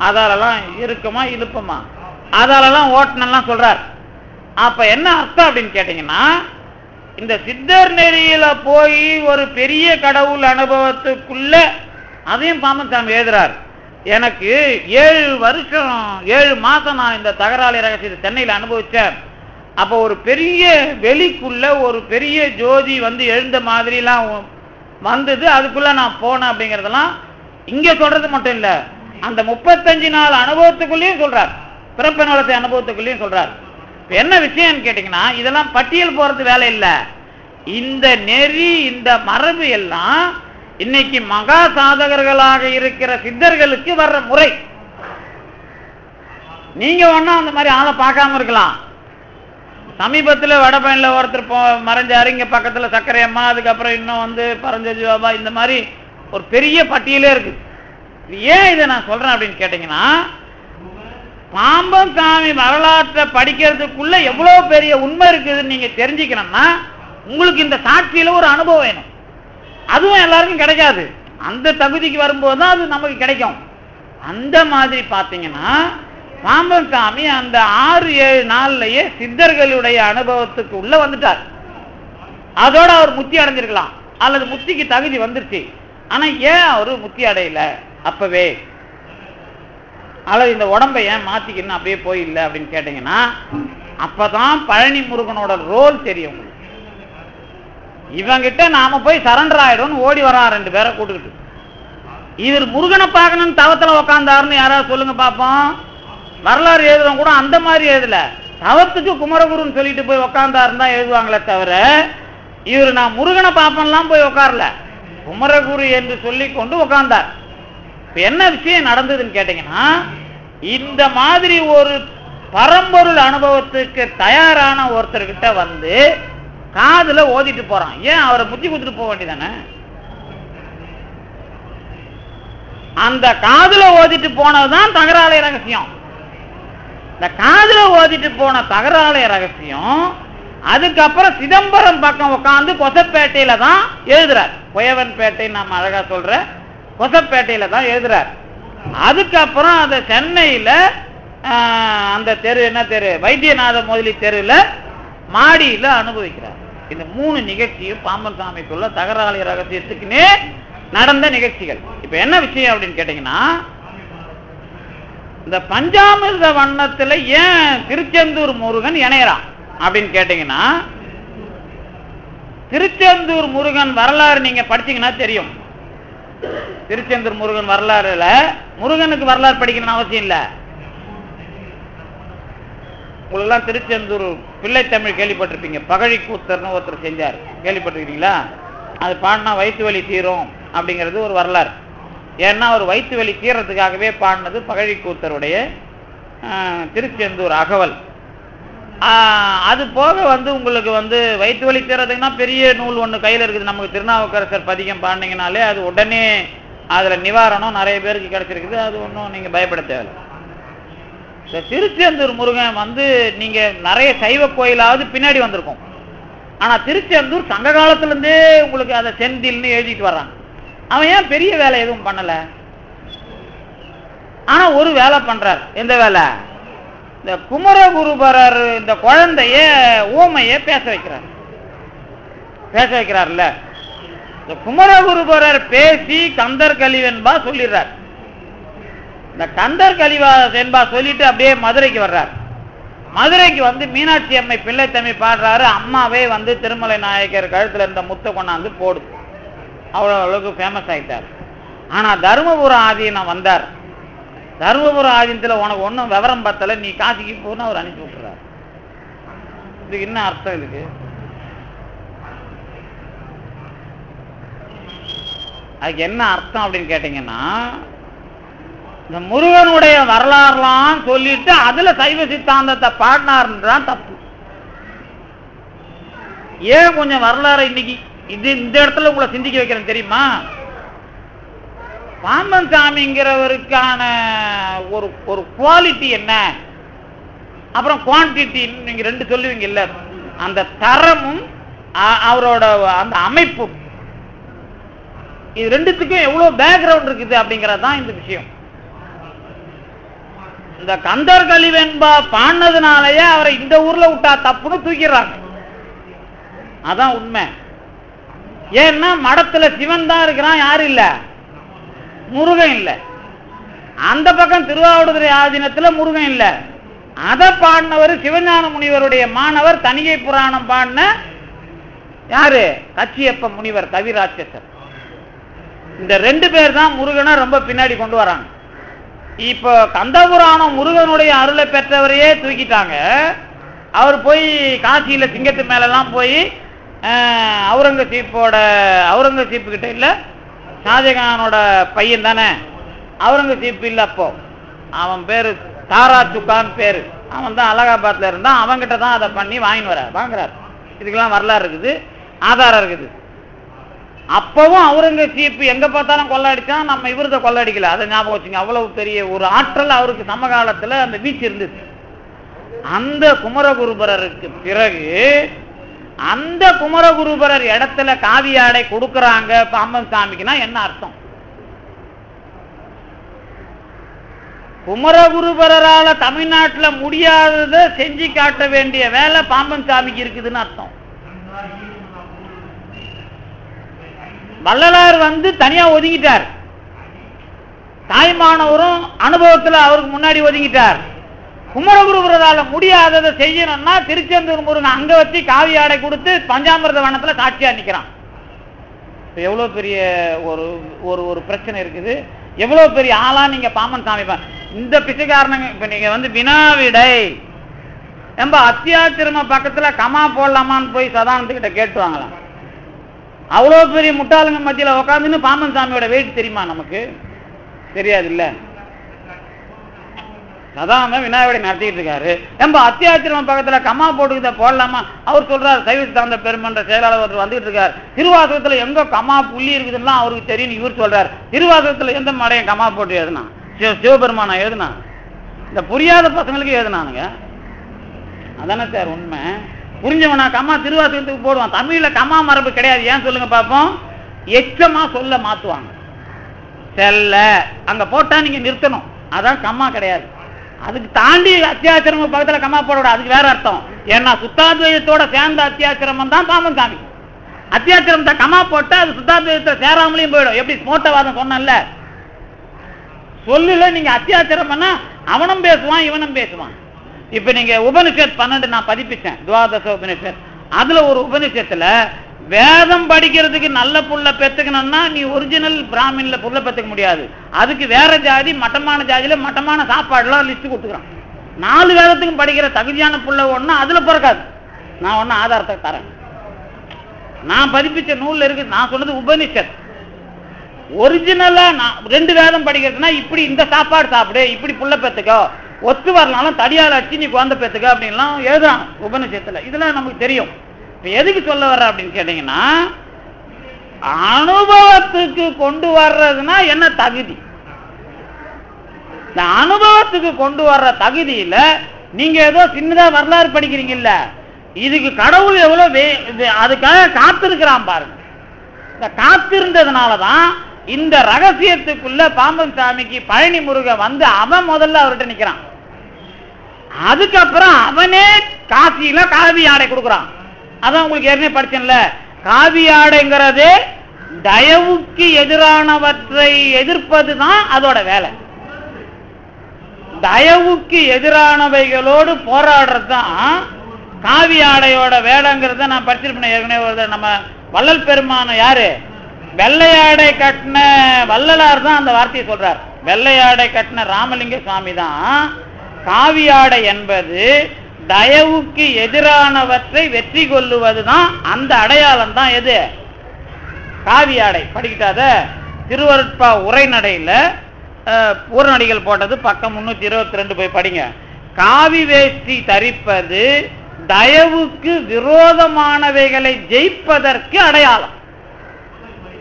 அதாலெல்லாம் இருக்குமா இழுப்பமா, அதாலெல்லாம் ஓட்டனெல்லாம் சொல்றார். அப்ப என்ன அர்த்தம் அப்படின்னு கேட்டீங்கன்னா, இந்த சித்தர் நெறியில போய் ஒரு பெரிய கடவுள் அனுபவத்துக்குள்ள அதையும் பாம்பன் சாமி எழுதுறார். எனக்கு 7 வருஷம் 7 மாசம் நான் இந்த தகராளி ரகசியத்தை சென்னையில் அனுபவிச்சேன். அப்போ ஒரு பெரிய வெளிக்குள்ள ஒரு பெரிய ஜோதி வந்து எழுந்த மாதிரிலாம் வந்தது, அதுக்குள்ள நான் போனேன் அப்படிங்கிறதெல்லாம் இங்க சொல்றது மட்டும் இல்ல, அந்த 35 நாள் அனுபவத்துக்குள்ளேயும் சொல்றார், பிறப்பு நலத்தை அனுபவத்துக்குள்ளேயும் சொல்றார். என்ன விஷயம் கேட்டீங்கன்னா, இதெல்லாம் பட்டியல் போறது வேலை இல்லை. இந்த நெறி இந்த மரபு எல்லாம் இன்னைக்கு மகா சாதகர்களாக இருக்கிற சித்தர்களுக்கு வர்ற முறை. நீங்க ஒன்னா அந்த மாதிரி ஆளை பார்க்காம இருக்கலாம். சமீபத்தில் வடபயனில் ஒருத்தர் மறைஞ்சாரு, இங்க பக்கத்துல சக்கரை அம்மா, அதுக்கப்புறம் இன்னும் வந்து பரஞ்சோதி பாபா, இந்த மாதிரி ஒரு பெரிய பட்டியலே இருக்கு. ஏன் இதை நான் சொல்றேன் அப்படின்னு கேட்டீங்கன்னா, பாம்பன் சாமி வரலாற்றை படிக்கிறதுக்குள்ள எவ்வளவு பெரிய உண்மை இருக்குதுன்னு நீங்க தெரிஞ்சுக்கணும்னா உங்களுக்கு இந்த சாட்சியில ஒரு அனுபவம் வேணும். அதுவும் எல்லாருக்கும் கிடைக்காது. அந்த தகுதிக்கு வரும்போது தான் அது நமக்கு கிடைக்கும். அந்த மாதிரி பார்த்தீங்கன்னா பாம்பன் சாமி அந்த 6-7 நாள்லயே சித்தர்களுடைய அனுபவத்துக்கு உள்ள வந்துட்டார். அதோட அவர் முத்தி அடைஞ்சிருக்கலாம், அல்லது முத்திக்கு தகுதி வந்துருச்சு. ஆனா ஏன் அவரு முத்தி அடையல அப்பவே, அல்லது இந்த உடம்பை ஏன் மாத்திக்கணும் அப்படியே போயில்லை அப்படின்னு கேட்டீங்கன்னா, அப்பதான் பழனி முருகனோட ரோல் தெரியும். இவங்கிட்ட நாம போய் சரண்டர் ஆயிடும் ஓடி வரான் 2 பேரை கூட்டுக்கிட்டு. இவர் முருகனை பார்க்கணும்னு தவத்துல உக்காந்தாருன்னு யாராவது சொல்லுங்க பாப்போம். வரலாறு எழுதுறவங்க கூட அந்த மாதிரி எழுதல, தவத்துக்கு குமரகுருன்னு சொல்லிட்டு போய் உக்காந்தாருன்னு தான் எழுதுவாங்களே தவிர, இவர் நான் முருகனை பார்ப்பேன்லாம் போய் உட்காரல, குமரகுரு என்று சொல்லி கொண்டு உட்கார்ந்தார். இப்ப என்ன விஷயம் நடந்ததுன்னு கேட்டீங்கன்னா, இந்த மாதிரி ஒரு பரம்பொருள் அனுபவத்துக்கு தயாரான ஒருத்தர்கிட்ட வந்து காதுல ஓதிட்டு போறான். ஏன் அவரை புத்தி கொடுத்துட்டு போக வேண்டியதானே? அந்த காதுல ஓதிட்டு போனதுதான் தகராலய ரகசியம். இந்த காதுல ஓதிட்டு போன தகராலய ரகசியம் அதுக்கப்புறம் சிதம்பரம் பக்கம் உட்காந்து கொசப்பேட்டையில தான் எழுதுறார். குயவன்பேட்டை நாம அழகா சொல்ற கொசப்பேட்டையில தான் எழுதுறார். அதுக்கப்புறம் அந்த சென்னையில அந்த தெரு, என்ன தெரு, வைத்தியநாத முதலி தெருல மாடியில அனுபவிக்கிறார். இந்த 3 நிகழ்ச்சியும் பாம்பன் சாமிக்குள்ள தகராலய ரகசியத்துக்குன்னே நடந்த நிகழ்ச்சிகள். இப்ப என்ன விஷயம் அப்படின்னு கேட்டீங்கன்னா, இந்த பஞ்சாமிர்த வண்ணத்துல ஏன் திருச்செந்தூர் முருகன் இணையறான் அப்படின்னு கேட்டீங்கன்னா, திருச்செந்தூர் முருகன் வரலாறு நீங்க படிச்சீங்கன்னா தெரியும். திருச்செந்தூர் முருகன் வரலாறுல முருகனுக்கு வரலாறு படிக்கணும்னு அவசியம் இல்லை. உங்களெல்லாம் திருச்செந்தூர் பிள்ளை தமிழ் கேள்விப்பட்டிருப்பீங்க. பகழி கூத்தர்னு ஒருத்தர் செஞ்சார், கேள்விப்பட்டிருக்கீங்களா? அது பாடினா வயிற்று வலி தீரும் அப்படிங்கிறது ஒரு வரலாறு. ஏன்னா ஒரு வயிற்று வலி தீர்றதுக்காகவே பாடினது பகழி கூத்தருடைய திருச்செந்தூர் அகவல். அது போக வந்து உங்களுக்கு வந்து வயிற்று வலி தீர்றதுக்குன்னா பெரிய நூல் ஒன்று கையில் இருக்குது. நமக்கு திருநாவுக்கரசர் பதிகம் பாடினீங்கனாலே அது உடனே அதில் நிவாரணம் நிறைய பேருக்கு கிடைச்சிருக்குது. அது ஒன்றும் நீங்கள் பயப்பட தேவையில்லை. இந்த திருச்செந்தூர் முருகன் வந்து நீங்க நிறைய சைவ கோயிலாவது பின்னாடி வந்திருக்கும். ஆனா திருச்செந்தூர் சங்க காலத்துல இருந்தே உங்களுக்கு அதை செந்தில்னு எழுதிட்டு வர்றாங்க. அவன் ஏன் பெரிய வேலை எதுவும் பண்ணல, ஆனா ஒரு வேலை பண்றார். எந்த வேலை? இந்த குமரகுருபரர் இந்த குழந்தைய ஊமைய பேச வைக்கிறார்ல. இந்த குமரகுருபரர் பேசி கந்தர் கலிவென்பா சொல்லிடுறார். இந்த கந்தர் கலிவா என்பா சொல்லிட்டு அப்படியே மதுரைக்கு வர்றார். மதுரைக்கு வந்து மீனாட்சி அம்மை பிள்ளை தமிழ் பாடுறாரு. அம்மாவே வந்து திருமலை நாயக்கர் கழுத்துல இருந்த முத்தை கொண்டாந்து போடுது. அவ்வளவு அளவுக்கு ஃபேமஸ் ஆகிட்டார். ஆனா தருமபுரம் ஆதீனம் வந்தார். தருமபுரம் ஆதீனத்தில் உனக்கு ஒன்றும் விவரம் பத்தலை, நீ காசிக்கு போன்னு அவர் அனுப்பி விட்டுறாரு. இதுக்கு என்ன அர்த்தம்? இதுக்கு அதுக்கு என்ன அர்த்தம் அப்படின்னு கேட்டீங்கன்னா, இந்த முருகனுடைய வரலாறுலாம் சொல்லிட்டு அதுல சைவ சித்தாந்தத்தை பாடினார்ன்றான் தப்பு. ஏன் கொஞ்சம் வரலாறு இன்னைக்கு இந்த இடத்துல உங்களை சிந்திக்க வைக்கிறேன் தெரியுமா? பாம்பன் சாமிங்கிறவருக்கான ஒரு குவாலிட்டி என்ன, அப்புறம் குவான்டிட்டி, நீங்க ரெண்டு சொல்லுவீங்கல்ல, அந்த தரமும் அவரோட அந்த அமைப்பும், இது ரெண்டுத்துக்கும் எவ்வளவு பேக்ரவுண்ட் இருக்குது அப்படிங்கறதுதான் இந்த விஷயம். இந்த கந்தர் கலிவெண்பா பாடினதுனாலயே அவரை இந்த ஊர்ல விட்டா தப்புன்னு தூக்கிடுறாங்க. அதான் உண்மை. ஏன்னா மடத்துல சிவன் தான் இருக்கிறான், யாரு இல்ல, முருகன் இல்ல. அந்த பக்கம் திருவாவடுதுறை ஆதீனத்துல முருகன் இல்ல. அதை பாடினவர் சிவஞான முனிவருடைய மாணவர், தணிகை புராணம் பாடின யாரு, கச்சியப்ப முனிவர், கவிராட்சசர். இந்த ரெண்டு பேர் தான் முருகனை ரொம்ப பின்னாடி கொண்டு வராங்க. இப்போ கந்தபுராணம் முருகனுடைய அருளை பெற்றவரையே தூக்கிட்டாங்க. அவர் போய் காசியில சிங்கத்து மேலாம் போய் அவுரங்கசீப்பு கிட்ட இல்ல, ஷாஜகானோட பையன் தானே அவுரங்கசீப் இல்ல, அப்போ அவன் பேரு தாரா சுக்கான் பேரு, அவன் தான் அலகாபாத்ல இருந்தான். அவன்கிட்ட தான் அதை பண்ணி வாங்குறார். இதுக்கெல்லாம் வரலாறு இருக்குது, ஆதாரம் இருக்குது. அப்பவும் அவுரங்கசீப் எங்க பார்த்தாலும் கொள்ளடிச்சான், நம்ம இவரத கொள்ளடிக்கல. அதை ஞாபகம் வச்சுங்க. அவ்வளவு பெரிய ஒரு ஆற்றல் அவருக்கு சமகாலத்துல அந்த வீச்சு இருந்துச்சு. அந்த குமரகுருபரருக்கு பிறகு அந்த குமரகுருபரர் இடத்துல காவியாடை கொடுக்கறாங்க பாம்பன் சாமிக்குன்னா என்ன அர்த்தம்? குமரகுருபரரால தமிழ்நாட்டில் முடியாததை செஞ்சு காட்ட வேண்டிய வேலை பாம்பன் சாமிக்கு இருக்குதுன்னு அர்த்தம். வள்ளலார் தனியா ஒதுங்கிட்டார். தாய்மானவரும் அனுபவத்தில் அவருக்கு முன்னாடி ஒதுங்கிட்டார். குமரகுருபரரால முடியாததை செய்யணும்னா திருச்செந்தூர் முருகன் அங்க வச்சு காவி ஆடை கொடுத்து பஞ்சாமிர்த வனத்துல சாட்சியா நிக்கிறான். எவ்வளவு பெரிய ஒரு பிரச்சனை இருக்குது, எவ்வளவு பெரிய ஆளா நீங்க பாம்பன் சாமி. இந்த பிச்சைக்காரனுங்க இப்ப நீங்க வினாவிடை ரொம்ப அத்தியாச்சிரம பக்கத்துல கமா போடலாமான்னு போய் சதானத்துக்கிட்ட கேட்டு வாங்கலாம். அவ்வளவு பெரிய முட்டாளுங்க மத்தியில உட்காந்துன்னு பாம்பன் சாமியோட வெயிட் தெரியுமா? நமக்கு தெரியாது இல்ல. சதானந்த வினாவிடை நடத்திட்டு இருக்காரு. ரொம்ப அத்தியாச்சிரம பக்கத்துல கமா போட்டுக்கிட்ட போடலாமா? அவர் சொல்றாரு, சைவ சித்தாந்த பெருமன்ற செயலாளர் வந்துட்டு இருக்காரு, திருவாசகத்துல எங்க கமா புள்ளி இருக்குதுன்னா அவருக்கு தெரியும். இவர் சொல்றாரு, திருவாசகத்துல எந்த மடையும் கமா போட்டு எழுதுனா? சிவபெருமானா எழுதுனா? இந்த புரியாத பசங்களுக்கு எழுதுனானுங்க. அதானே சார் உண்மை. புரிஞ்சவனா கமா திருவாசகத்துக்கு போடுவான். தமிழ்ல கமா மரபு கிடையாது. ஏன் சொல்லுங்க பாப்போம்? எச்சமா சொல்ல மாத்துவாங்க. செல்ல அங்க போட்டா நீங்க நிறுத்தணும், அதான் கம்மா கிடையாது. அதுக்கு தாண்டி அத்தியாச்சிரம பக்கத்துல கம்மா போட, அதுக்கு வேற அர்த்தம். ஏன்னா சுத்தாத்வைதத்தோட சேர்ந்த அத்தியாச்சிரமம் தான் பாம்பன் சாமி. அத்தியாச்சிரமத்தை கம்மா போட்டா அது சுத்தாத்வைதத்தை சேராமலையும் போயிடும். எப்படி மோட்டவாதம் சொன்னல, சொல்லுல நீங்க அத்தியாச்சிரமம்னா அவனும் பேசுவான் இவனும் பேசுவான். இப்ப நீங்க உபனிஷத் 12 நான் பதிப்பிச்சேன், துவாதச உபனிஷத். அதுல ஒரு உபனிஷத்துல வேதம் படிக்கிறதுக்கு நல்ல புள்ள பெத்துக்கணும்னா நீ ஒரிஜினல் பிராமின்ல புள்ள பெத்துக்க முடியாது. அதுக்கு வேற ஜாதி, மட்டமான ஜாதியில மட்டமான சாப்பாடுலாம் லிஸ்ட் கொடுத்துக்கிறான். 4 வேதத்துக்கும் படிக்கிற தகுதியான புள்ள ஒண்ணு அதுல பிறக்காது. நான் ஒன்னும் ஆதாரத்தை தரேன். நான் பதிப்பிச்ச நூல்ல இருக்கு. நான் சொன்னது உபனிஷத். ஒரிஜினலா நான் 2 வேதம் படிக்கிறதுனா இப்படி இந்த சாப்பாடு சாப்பிடு, இப்படி புள்ள பெத்துக்கோ, ஒத்து வரனாலும் தடியால் அடிச்சு நீ குழந்தை பெத்துக்க அப்படின்லாம் எழுதுறான் உபனிஷத்துல. இதெல்லாம் நமக்கு தெரியும். எதுக்கு சொல்ல வர்ற அப்படின்னு கேட்டீங்கன்னா, அனுபவத்துக்கு கொண்டு வர்றதுன்னா என்ன தகுதி? இந்த அனுபவத்துக்கு கொண்டு வர்ற தகுதியில நீங்க ஏதோ சின்னதா வரலாறு படிக்கிறீங்கல்ல, இதுக்கு கடவுள் எவ்வளவு அதுக்காக காத்திருக்கிறான் பாருங்க. இந்த காத்திருந்ததுனாலதான் இந்த ரகசியத்துக்குள்ள பாம்பன் சாமிக்கு பழனி முருகன் அவன் முதல்ல அவர்கிட்ட நிக்கிறான். அதுக்கப்புறம் அவனே காசியில காவி ஆடை கொடுக்குறான். அதான் உங்களுக்கு ஏற்கனவே படிச்சேன்ல, காவி ஆடைங்கிறது தயவுக்கு எதிரானவற்றை எதிர்ப்பதுதான் அதோட வேலை. தயவுக்கு எதிரானவைகளோடு போராடுறது தான் காவி ஆடையோட வேலைங்கிறத நான் படிச்சிருப்பேன் ஏற்கனவே. நம்ம வள்ளல் பெருமான யாரு, வெள்ளையாடை கட்டின வள்ளலார் தான் அந்த வார்த்தையை சொல்றார். வெள்ளையாடை கட்டின ராமலிங்க சுவாமி தான் காவியாடை என்பது தயவுக்கு எதிரானவற்றை வெற்றி கொள்ளுவதுதான் அந்த அடையாளம் தான். எது? காவியாடை படிக்கிட்டாத திருவருட்பா உரைநடையில பூரணடிகள் போட்டது பக்கம் 322 போய் படிங்க. காவி வேஷ்டி தரிப்பது தயவுக்கு விரோதமானவைகளை ஜெயிப்பதற்கு அடையாளம்.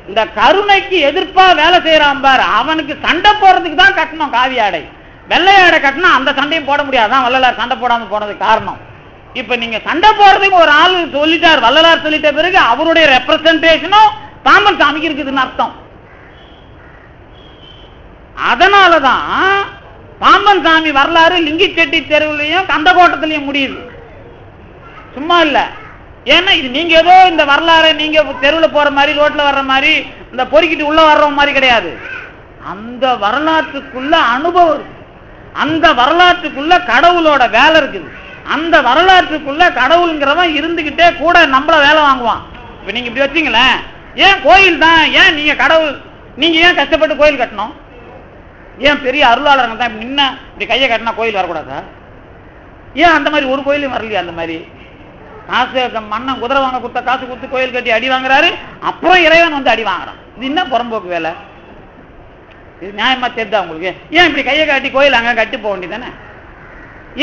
இந்த கருணைக்கு எதிர்ப்பா வேலை செய்யறான் பாரு, அவனுக்கு சண்டை போறதுக்கு தான் கட்டணும் காவி ஆடை. வெள்ளை ஆடை கட்டினா அந்த சண்டையும் போட முடியாதான். வள்ளலார் சண்டை போடாம போனதுக்கு காரணம். இப்ப நீங்க சண்டை போறதுக்கு ஒரு ஆள் சொல்லிட்டார், வள்ளலார் சொல்லிட்ட பிறகு அவருடைய ரெப்ரசன்டேஷனும் பாம்பன் சாமிக்கு இருக்குதுன்னு அர்த்தம். அதனாலதான் பாம்பன் சாமி வரலாறு லிங்கிச்செட்டி தெருவிலையும் கந்தகோட்டத்திலையும் முடியுது, சும்மா இல்ல. ஏன்னா இது நீங்க ஏதோ இந்த வரலாறு நீங்க தெருவில் போற மாதிரி ரோட்ல வர்ற மாதிரி இந்த பொறுக்கிட்டு உள்ள வர்ற மாதிரி கிடையாது. அந்த வரலாற்றுக்குள்ள அனுபவம் இருக்கு, அந்த வரலாற்றுக்குள்ள கடவுளோட வேலை இருக்குது, அந்த வரலாற்றுக்குள்ள கடவுளுங்கிறவன் இருந்துகிட்டே கூட நம்மள வேலை வாங்குவான். இப்ப நீங்க இப்படி வச்சீங்களேன், ஏன் கோயில் தான், ஏன் நீங்க கடவுள், நீங்க ஏன் கஷ்டப்பட்டு கோயில் கட்டணும்? ஏன் பெரிய அருளாளருங்க தான் நின்ன இப்படி கையை கட்டினா கோயில் வரக்கூடாதா? ஏன் அந்த மாதிரி ஒரு கோயிலும் வரலையா? அந்த மாதிரி காசு மண்ணன் குதிரை வாங்க கொடுத்த காசு கொடுத்து கோயில் கட்டி அடி வாங்குறாரு, அப்புறம் இறைவன் வந்து அடி வாங்குறான். இது என்ன புறம்போக்கு வேலை? இது நியாயமா தெரியுதா உங்களுக்கு? ஏன் இப்படி கையை காட்டி கோயில் அங்க கட்டி போக வேண்டியதானே?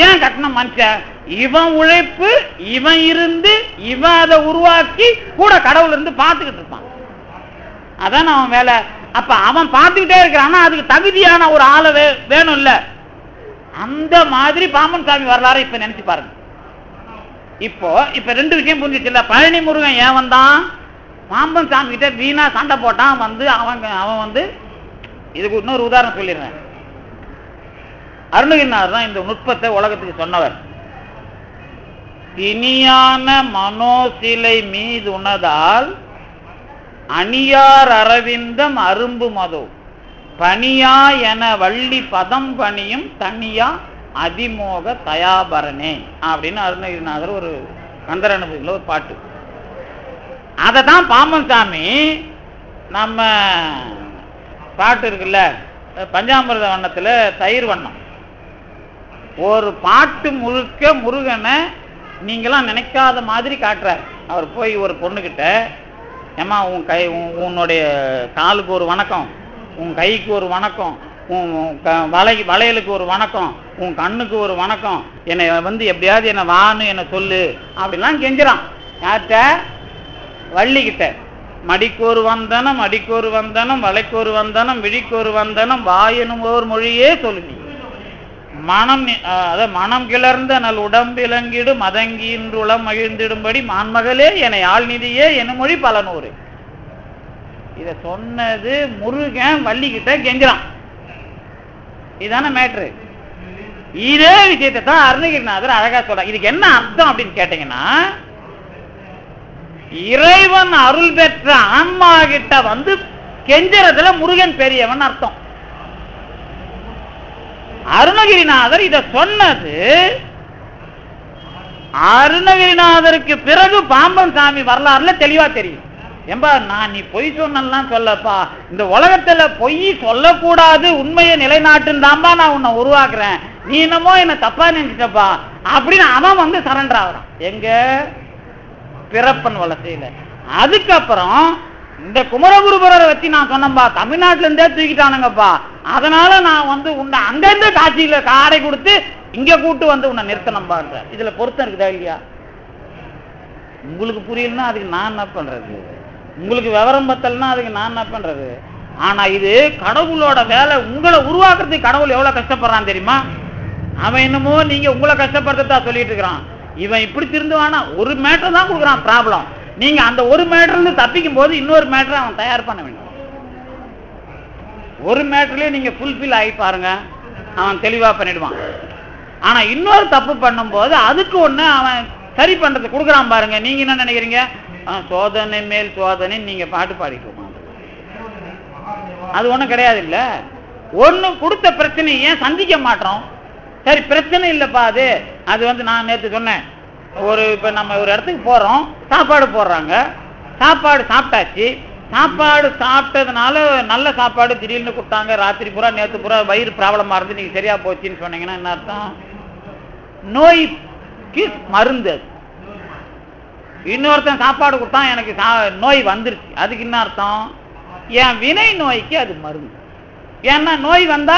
ஏன் கட்டணம் மனுஷன்? இவன் உழைப்பு, இவன் இருந்து இவன் அதை உருவாக்கி கூட கடவுள் இருந்து பார்த்துக்கிட்டு இருப்பான். அதான் அவன் வேலை. அப்ப அவன் பார்த்துக்கிட்டே இருக்கிறான்னா அதுக்கு தகுதியான ஒரு ஆளை வேணும் இல்ல? அந்த மாதிரி பாம்பன் சாமி வரலாறு இப்ப நினைச்சு பாருங்க. இப்ப ரெண்டு விஷயம் புரிஞ்சிச்சுல்ல. பழனி முருகன் ஏன் வந்தான்? பாம்பன் சாமி கிட்ட வீணா சண்டை போட்டான். வந்து அவன் வந்து இதுக்கு இன்னொரு உதாரணம் சொல்லிடுறேன். அருணகிரிநாதர் தான் இந்த நுட்பத்தை உலகத்துக்கு சொன்னவர். இனியான மனோசிலை மீது உணதால் அணியார் அரவிந்தம் அரும்பு மதோ பனியா என வள்ளி பதம் பணியும் தனியா அதிமோக தயாபரணே அப்படின்னு அருணகிரிநாதர் ஒரு கந்தரனுபவத்தில் ஒரு பாட்டு. அதை தான் பாம்பன் சாமி நம்ம பாட்டு இருக்குல்ல, பஞ்சாமிர்த வண்ணத்துல தயிர் வண்ணம், ஒரு பாட்டு முழுக்க முருகனை நீங்களாம் நினைக்காத மாதிரி காட்டுறார். அவர் போய் ஒரு பொண்ணுகிட்ட, ஏமா உன் கை உன்னுடைய காலுக்கு ஒரு வணக்கம், உன் கைக்கு ஒரு வணக்கம், உன் வளையலுக்கு ஒரு வணக்கம், உன் கண்ணுக்கு ஒரு வணக்கம், என்னை வந்து எப்படியாவது என்னை வான்னு என்னை சொல்லு அப்படின்லாம் கெஞ்சுறான். யார்கிட்ட? வள்ளிக்கிட்ட. மடிக்கு ஒரு வந்தனம், அடிக்கு ஒரு வந்தனம், வளைக்கு ஒரு வந்தனம், விழிக்கு ஒரு வந்தனம், வாயனும் ஒரு மொழியே சொல்லுங்க. மனம் கிளர்ந்த நல் உடம்பிலங்கிடு மதங்கின்றுளம் மகிழ்ந்திடும்படி மான்மகளே என ஆள்நிதியே என மொழி பல நூறு. இத சொன்னது முருகன் வள்ளிக்கிட்ட கெஞ்சுறான். இதான மேட்ரு. இதே விஷயத்தை தான் அருணகிரிநாதர் அழகா சொல்ற. இதுக்கு என்ன அர்த்தம் அப்படின்னு கேட்டீங்கன்னா, இறைவன் அருள் பெற்ற ஆன்மா கிட்ட வந்து கெஞ்சறதுல முருகன் பெரியவன் அர்த்தம். அருணகிரிநாதர் இத சொன்னது அருணகிரிநாதருக்கு பிறகு பாம்பன் சாமி வரலாறுல தெளிவா தெரியும். ஏம்பா நான் நீ பொய் சொன்னலாம் சொல்லப்பா, இந்த உலகத்துல பொய் சொல்லக்கூடாது, உண்மையை நிலைநாட்டுன்னு தான்பா நான் உன்னை உருவாக்குறேன், நீ என்னமோ என்ன தப்பா நினைச்சிட்டப்பா அப்படின்னு அவன் வந்து சரண்டர் ஆகிறான். எங்க? பிறப்பன் வலசையில. அதுக்கப்புறம் இந்த குமரகுருபரரை வச்சு நான் சொன்னப்பா, தமிழ்நாட்டுல இருந்தே தூக்கிட்டானுங்கப்பா, அதனால நான் வந்து உன்னை அங்கிருந்து காட்சியில காடை கொடுத்து இங்க கூட்டு வந்து உன்னை நிறுத்தணும்பான்ற. இதுல பொருத்தம் இருக்குதா இல்லையா? உங்களுக்கு புரியலன்னா அதுக்கு நான் என்ன பண்றது? உங்களுக்கு விவரம் பத்தல்னா அதுக்கு நான் என்ன பண்றது? ஆனா இது கடவுளோட வேலை. உங்களை உருவாக்குறதுக்கு கடவுள் எவ்வளவு கஷ்டப்படுறான் தெரியுமா? அவன் என்னமோ நீங்க உங்களை கஷ்டப்படுறதா சொல்லிட்டு இருக்கிறான். இவன் இப்படி திருந்துவானா? ஒரு மேட்டர் தான் கொடுக்குறான் ப்ராப்ளம். நீங்க அந்த ஒரு மேட்டர்ல இருந்து தப்பிக்கும் போது இன்னொரு மேட்டரை அவன் தயார் பண்ண வேண்டும். ஒரு மேட்டர்லயே நீங்க ஃபுல்ஃபில் ஆகி பாருங்க, அவன் தெளிவா பண்ணிடுவான். ஆனா இன்னொரு தப்பு பண்ணும் போது அதுக்கு ஒண்ணு அவன் சரி பண்றது கொடுக்குறான் பாருங்க. நீங்க என்ன நினைக்கிறீங்க? சோதனை மேல் சோதனை நீங்க பாட்டு பாடிட்டு அது ஒண்ணும் கிடையாது. இல்ல ஒண்ணு கொடுத்த பிரச்சனை ஏன் சந்திக்க மாட்டோம்? சரி பிரச்சனை இல்லப்பா, அது வந்து நான் நேற்று சொன்னேன். இப்ப நம்ம ஒரு இடத்துக்கு போறோம், சாப்பாடு போடுறாங்க, சாப்பாடு சாப்பிட்டாச்சு, சாப்பாடு சாப்பிட்டதுனால நல்ல சாப்பாடு திடீர்னு கொடுத்தாங்க, ராத்திரி பூரா நேற்று பூரா வயிறு ப்ராப்ளமா இருந்து நீங்க சரியா போச்சுன்னு சொன்னீங்கன்னா என்ன அர்த்தம்? நோய்க்கு மருந்து. இன்னொருத்தன் சாப்பாடு கொடுத்தான், எனக்கு நோய் வந்துருச்சு, அதுக்கு என்ன அர்த்தம்? என் வினை நோய்க்கு அது மருந்து. ஏன்னா நோய் வந்தா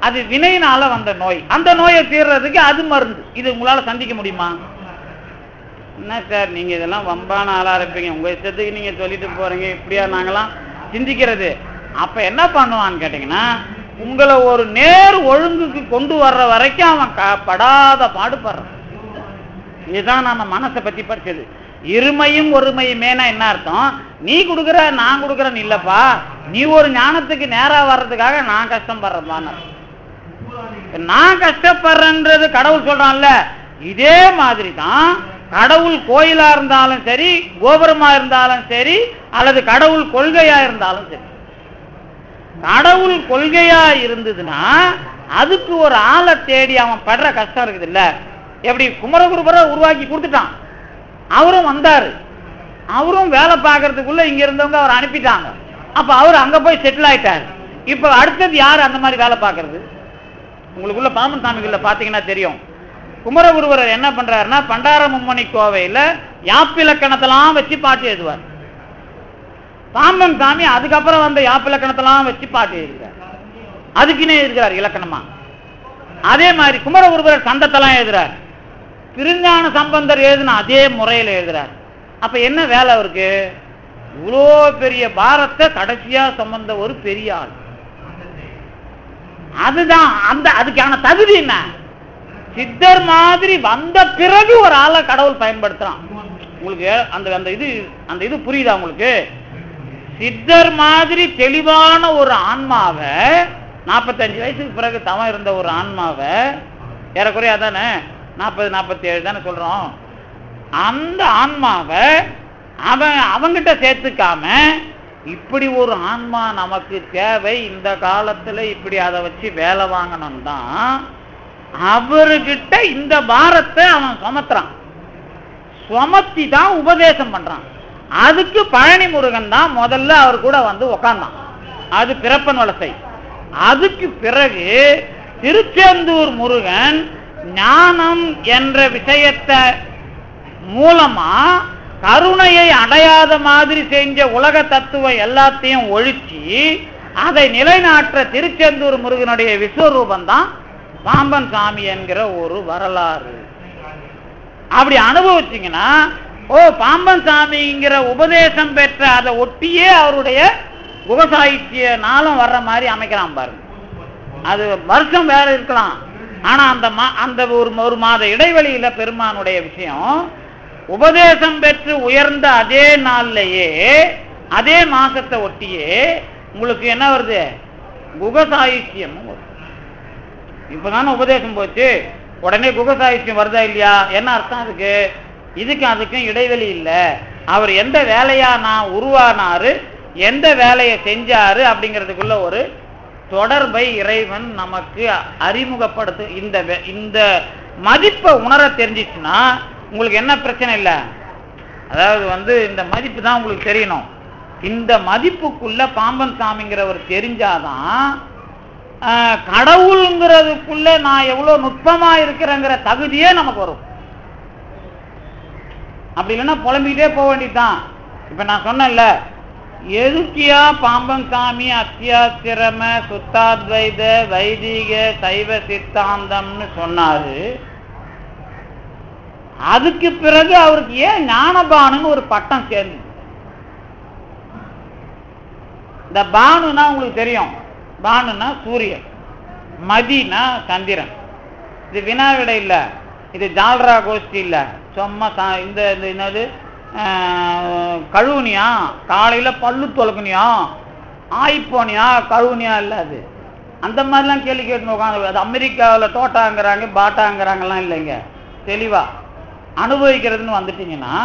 அது வினையினால வந்த நோய், அந்த நோயை தீர்றதுக்கு அது மருந்து. இது உங்களால சந்திக்க முடியுமா? என்ன சார் நீங்க இதெல்லாம் வம்பான ஆளா இருப்பீங்க, உங்க இஷ்டத்துக்கு நீங்க சொல்லிட்டு போறீங்க, இப்படியா நாங்களாம் சிந்திக்கிறது? அப்ப என்ன பண்ணுவான்னு கேட்டீங்கன்னா, உங்களை ஒரு நேர் ஒழுங்குக்கு கொண்டு வர்ற வரைக்கும் அவன் படாத பாடுபடுறான். இதுதான் நம்ம மனசை பத்தி படிச்சது. இருமையும் ஒருமையுமேனா என்ன அர்த்தம்? நீ கொடுக்குற நான் கொடுக்குறேன்னு இல்லப்பா, நீ ஒரு ஞானத்துக்கு நேரா வர்றதுக்காக நான் கஷ்டப்படுறேன். நான் கஷ்டப்படுறேன்றது கடவுள் சொல்றான்ல, இதே மாதிரி தான் கடவுள் கோயிலா இருந்தாலும் சரி, கோபுரமா இருந்தாலும் சரி, அல்லது கடவுள் கொள்கையா இருந்தாலும் சரி. கடவுள் கொள்கையா இருந்ததுன்னா அதுக்கு ஒரு ஆளை தேடி அவன் படுற கஷ்டம் இருக்குது இல்ல. எப்படி குமரகுருபரை உருவாக்கி கொடுத்துட்டான், அவரும் வந்தாரு, அவரும் வேலை பார்க்கறதுக்குள்ள இங்க இருந்தவங்க அவர் அனுப்பிட்டாங்க. அப்ப அவர் அங்க போய் செட்டில் ஆயிட்டாரு. இப்ப அடுத்தது யாரு அந்த மாதிரி வேலை பார்க்கறது? உங்களுக்குள்ள பாம்பன் சாமிக்குள்ள பாத்தீங்கன்னா தெரியும். குமரகுருபரர் என்ன பண்றாருன்னா, பண்டார மும்மணி கோவையில யாப்பிலக்கணத்தெல்லாம் வச்சு பாட்டு எழுதுவார். பாம்பன் சாமி அதுக்கப்புறம் வந்த யாப்பிலக்கணத்தெல்லாம் வச்சு பாட்டு எழுதுறார், அதுக்குன்னே எழுதுறார் இலக்கணமா. அதே மாதிரி குமரகுருபரர் சந்தத்தெல்லாம் எழுதுறார், திருஞான சம்பந்தர் எழுதுன அதே முறையில் எழுதுறார். அப்ப என்ன வேலை அவருக்கு? இவ்வளோ பெரிய பாரத்தை கடைசியா சம்பந்த ஒரு பெரிய ஆள். அதுதான் அதுக்கான தகுதி என்ன? சித்தர் மாதிரி வந்த பிறகு ஒரு ஆளை கடவுள் பயன்படுத்துறான். உங்களுக்கு அந்த இது புரியுதா உங்களுக்கு? சித்தர் மாதிரி தெளிவான ஒரு ஆன்மாவை, 45 வயசுக்கு பிறகு தவம் இருந்த ஒரு ஆன்மாவை, ஏறக்குறையா தானே 40-47 தானே சொல்றோம், அந்த ஆன்மாவை அவங்கிட்ட சேர்த்துக்காம, இப்படி ஒரு ஆன்மா நமக்கு தேவை இந்த காலத்துல, இப்படி அதை வச்சு வேலை வாங்கணும் தான் அவர்கிட்ட இந்த பாரத்தை அவன் சுமத்துறான். சுமத்தி தான் உபதேசம் பண்றான். அதுக்கு பழனி முருகன் தான் முதல்ல அவர் கூட வந்து உக்காந்தான். அது பிறப்பன் வலசை. அதுக்கு பிறகு திருச்செந்தூர் முருகன் ஞானம் என்ற விஷயத்தை மூலமா கருணையை அடையாத மாதிரி செஞ்ச உலக தத்துவம் எல்லாத்தையும் ஒழிச்சு அதை நிலைநாட்ட திருச்செந்தூர் முருகனுடைய விஸ்வரூபம் தான் பாம்பன் சாமி என்கிற ஒரு வரலாறு. அப்படி அனுபவிச்சீங்கன்னா, ஓ பாம்பன் சாமிங்கிற உபதேசம் பெற்ற அதை ஒட்டியே அவருடைய குகசாகித்ய நாளும் வர்ற மாதிரி அமைக்கிறான் பாருங்க. அது வருஷம் வேற இருக்கலாம், ஆனா அந்த ஒரு மாத இடைவெளியில பெருமானுடைய விஷயம் உபதேசம் பெற்று உயர்ந்த அதே நாள்லயே, அதே மாசத்தை ஒட்டியே உங்களுக்கு என்ன வருது? குகசாகித்யம் வருது. இப்பதானே உபதேசம் போச்சு, உடனே குகசாகித்யம் வருதா இல்லையா? என்ன அர்த்தம் அதுக்கு? அதுக்கும் இடைவெளி இல்லை. அவர் எந்த வேலையா நான் உருவானாரு, எந்த வேலையை செஞ்சாரு அப்படிங்கிறதுக்குள்ள ஒரு தொடர்பை இறைவன் நமக்கு அறிமுகப்படுத்து. இந்த மதிப்பை உணர தெரிஞ்சிச்சுன்னா உங்களுக்கு என்ன பிரச்சனை இல்லை. அதாவது இந்த மதிப்பு தான் உங்களுக்கு தெரியணும். இந்த மதிப்புக்குள்ள பாம்பன் சாமிங்கிறவர் தெரிஞ்சாதான் கடவுளுங்கிறதுக்குள்ள நான் எவ்வளவு நுட்பமா இருக்கிறேங்கிற தகுதியே நமக்கு வரும். அப்படி இல்லைன்னா புலம்பிக்கிட்டே போக வேண்டியதுதான். இப்ப நான் சொன்னேன்ல, எதுக்கியா பாம்பன் சாமி அத்தியாசிரம சுத்தாத்வைத வைதிக சைவ சித்தாந்தம்னு சொன்னாரு. அதுக்கு பிறகு அவருக்கு ஏன் ஞானபானுன்னு ஒரு பட்டம் சேர்ந்து? இந்த பானுனா உங்களுக்கு தெரியும், பானுனா சூரியன், மதினா சந்திரன். இது வினா விடை இல்ல, இது ஜால்ரா கோஷ்டி இல்ல, சும்மா இந்த என்னது கழுவுனியா, காலையில பல்லு தொலைக்கணியா, ஆய்ப்போனியா, கழுவுனியா இல்ல. அது அந்த மாதிரிலாம் கேள்வி கேட்டு உட்காந்து, அது அமெரிக்காவில் தோட்டாங்கிறாங்க பாட்டாங்கிறாங்கலாம் இல்லைங்க. தெளிவா அனுபவிக்கிறதுன்னு வந்துட்டீங்கன்னா,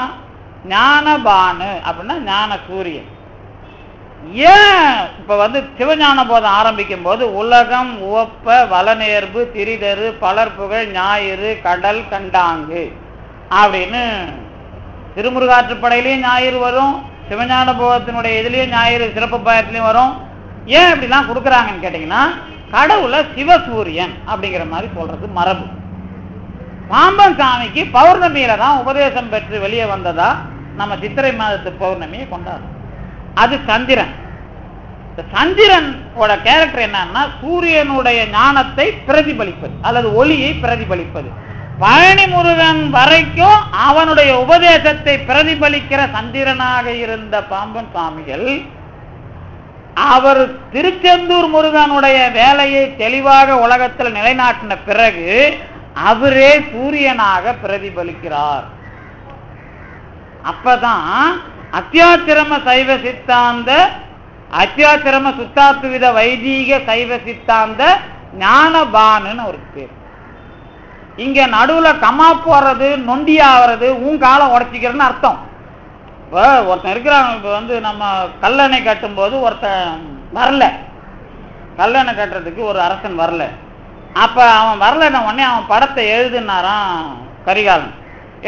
ஞானபானு அப்படின்னா ஞான சூரியன். ஏன் இப்ப சிவஞான போதம் ஆரம்பிக்கும் போது உலகம் உவப்ப வளநேர்பு திரிதரு பலர்புகழ் ஞாயிறு கடல் கண்டாங்கு அப்படின்னு திருமுருகாற்றுப்படையிலையும் ஞாயிறு வரும், சிவஞான போதத்தினுடைய இதுலயும் ஞாயிறு சிறப்பு பாயத்திலையும் வரும். ஏன் இப்படிலாம் கொடுக்குறாங்கன்னு கேட்டீங்கன்னா, கடவுளை சிவசூரியன் அப்படிங்கிற மாதிரி சொல்றது மரபு. பாம்பன் சாமிக்கு பௌர்ணமியில தான் உபதேசம் பெற்று வெளியே வந்ததா நம்ம சித்திரை மாதத்து பௌர்ணமியை கொண்டாடுறோம். அது சந்திரன். சந்திரனோட கேரக்டர் என்னன்னா சூரியனுடைய ஞானத்தை பிரதிபலிப்பது அல்லது ஒளியை பிரதிபலிப்பது. பழனி முருகன் வரைக்கும் அவனுடைய உபதேசத்தை பிரதிபலிக்கிற சந்திரனாக இருந்த பாம்பன் சுவாமிகள் அவர் திருச்செந்தூர் முருகனுடைய வேலையை தெளிவாக உலகத்தில் நிலைநாட்டின பிறகு அவரே சூரியனாக பிரதிபலிக்கிறார். அப்பதான் அத்தியாத்திரம சைவ சித்தாந்த அத்தியாத்திரம சுத்தாத்துவித வைதீக சைவ சித்தாந்த ஞானபானுன்னு ஒரு பேர். இங்க நடுவுல கமா போறது நொண்டியாகிறது காலம் உடச்சிக்கிறதுன்னு அர்த்தம். இப்போ ஒருத்தன் இருக்கிறான். இப்போ நம்ம கல்லணை கட்டும் போது ஒருத்தன் வரல, கல்லணை கட்டுறதுக்கு ஒரு அரசன் வரல. அப்ப அவன் வரலன்ன உடனே அவன் படத்தை எழுதுனாரான் கரிகாலன்.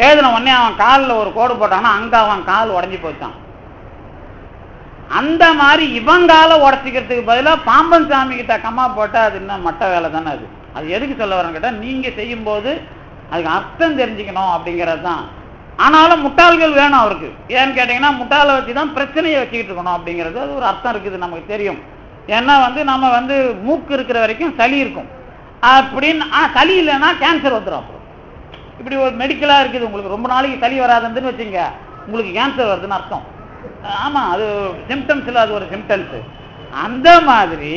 எழுதின உடனே அவன் காலில் ஒரு கோடு போட்டான்னா அங்க அவன் கால் உடஞ்சி போச்சான். அந்த மாதிரி இவன் காலை உடச்சிக்கிறதுக்கு பதிலாக பாம்பன் சாமி கிட்ட கம்மா போட்டால் அது இன்னும் மட்ட வேலை தானே. அது எதுக்கு சொல்ல வரேன்னு கேட்டால் நீங்க செய்யும் போது அதுக்கு அர்த்தம் தெரிஞ்சுக்கணும் அப்படிங்கிறது தான். ஆனாலும் முட்டாள்கள் வேணும் அவருக்கு. ஏன்னு கேட்டீங்கன்னா முட்டாளை வச்சு தான் பிரச்சனையை வச்சுக்கிட்டு இருக்கணும் அப்படிங்கிறது அது ஒரு அர்த்தம் இருக்குது, நமக்கு தெரியும். ஏன்னா நம்ம மூக்கு இருக்கிற வரைக்கும் சளி இருக்கும் அப்படின்னு. சளி இல்லைன்னா கேன்சர் வந்துடும். அப்புறம் இப்படி ஒரு மெடிக்கலா இருக்குது. உங்களுக்கு ரொம்ப நாளைக்கு சளி வராதுன்னு வச்சுங்க, உங்களுக்கு கேன்சர் வருதுன்னு அர்த்தம். ஆமா, அது சிம்டம்ஸ் இல்லை, அது ஒரு சிம்டம்ஸ். அந்த மாதிரி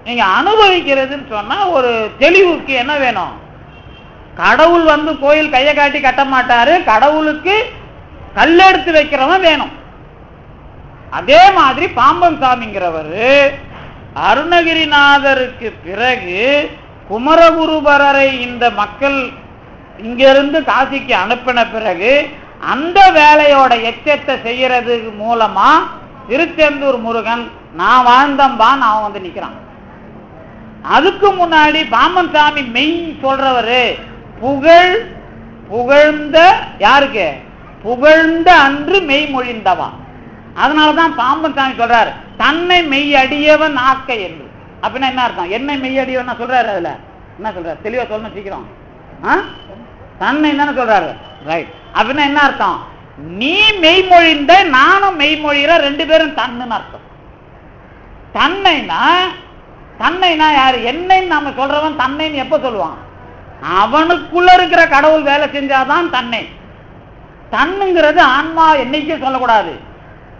நீங்க அனுபவிக்கிறதுன்னு சொன்னா ஒரு தெளிவுக்கு என்ன வேணும்? கடவுள் கோயில் கையை காட்டி கட்ட மாட்டாரு, கடவுளுக்கு கல்லெடுத்து வைக்கிறவன் வேணும். அதே மாதிரி பாம்பன் சாமிங்கிறவர் அருணகிரிநாதருக்கு பிறகு குமரகுருபரரை இந்த மக்கள் இங்கிருந்து காசிக்கு அனுப்பின பிறகு அந்த வேலையோட எச்சத்தை செய்யறது மூலமா திருச்செந்தூர் முருகன் நான் வாழ்ந்தம்பான் அவன் நிக்கிறான். அதுக்கு முன்னாடி பாம்பன் சாமி மெய் சொல்றவரு புகழ்ந்த யாருக்கு? புகழ்ந்த அன்று மெய் மொழிந்தவா. அதனாலதான் பாம்பன் சாமி சொல்றாரு தன்னை மெய் அடியவன் ஆக்க என்று. அப்படின்னா என்ன அர்த்தம்? என்னை மெய் அடியவன் சொல்றாரு. அதுல என்ன சொல்றாரு? தெளிவா சொல்லணும் சீக்கிரம். தன்னை தானே சொல்றாரு, ரைட். அப்படின்னா என்ன அர்த்தம்? நீ மெய்மொழிந்த நானும் மெய்மொழிகிற, ரெண்டு பேரும் தன்னுன்னு அர்த்தம். தன்னைனா யாரு? என்னைன்னு நாம சொல்றவன் தன்னைன்னு எப்ப சொல்லுவான்? அவனுக்குள்ள இருக்கிற கடவுள் வேலை செஞ்சாதான் தன்னை. தன்னுங்கிறது ஆன்மா என்னைக்கும் சொல்லக்கூடாது.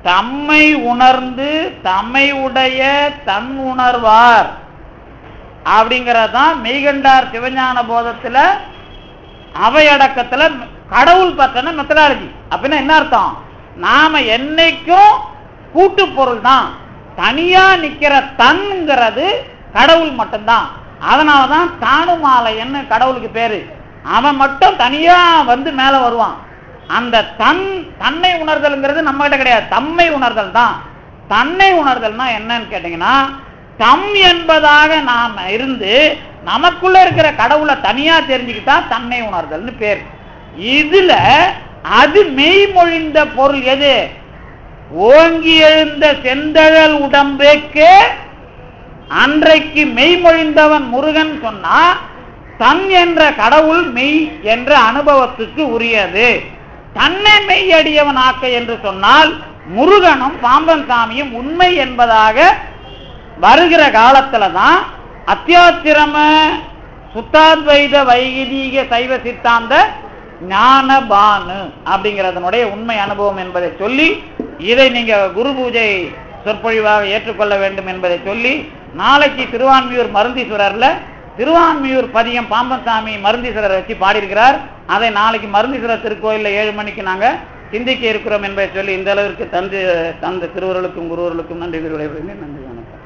தம்மை உணர்ந்து தம்மை உடைய தன் உணர்வார் அப்படிங்கறதான் மெய்கண்டார் சிவஞான போதத்துல அவையடக்கத்துல கடவுள் பத்தின மெத்தடாலஜி. அப்படின்னா என்ன அர்த்தம்? நாம என்னைக்கும் கூட்டு பொருள் தான். தனியா நிக்கிற தன்ங்கிறது கடவுள் மட்டும்தான். அதனாலதான் தானுமாலைன்னு கடவுளுக்கு பேரு. அவன் மட்டும் தனியா மேல வருவான். அந்த தன்னை உணர்தல்ங்கிறது நம்ம கிட்ட கிடையாது, தம்மை உணர்தல் தான். தன்னை உணர்தல்னா என்னன்னு கேட்டீங்கன்னா, தம் என்பதாக நாம இருந்து நமக்குள்ள இருக்கிற கடவுளை தனியா தெரிஞ்சுக்கிட்டா தன்னை உணர்தல்னு பேர். இதுல அது மெய்மொழிந்த பொருள் எது? ஓங்கி எழுந்த செந்தழல் உடம்பேக்கே அன்றைக்கு மெய்மொழிந்தவன் முருகன் சொன்னா தன் என்ற கடவுள் மெய் என்ற அனுபவத்துக்கு உரியது. தன்னை மெய்யடியவன் ஆக்க என்று சொன்னால் முருகனும் பாம்பன் சாமியும் உண்மை என்பதாக வருகிற காலத்துலதான் அத்தியாத்திரம சுத்தாத்வைத வைதீக சைவ சித்தாந்த ஞானபானு அப்படிங்கிறதனுடைய உண்மை அனுபவம் என்பதை சொல்லி, இதை நீங்க குரு பூஜை சொற்பொழிவாக ஏற்றுக்கொள்ள வேண்டும் என்பதை சொல்லி, நாளைக்கு திருவான்மியூர் மருந்தீஸ்வரர்ல திருவான்மியூர் பதியம் பாம்பன் சாமி மருந்தீஸ்வரர் வச்சு பாடியிருக்கிறார். அதை நாளைக்கு மருந்தீஸ்வரர் திருக்கோயிலில் 7 மணிக்கு நாங்க சிந்திக்க இருக்கிறோம் என்பதை சொல்லி இந்த அளவிற்கு தந்த திருவருளுக்கும் குருவர்களுக்கும் நன்றி. நன்றி.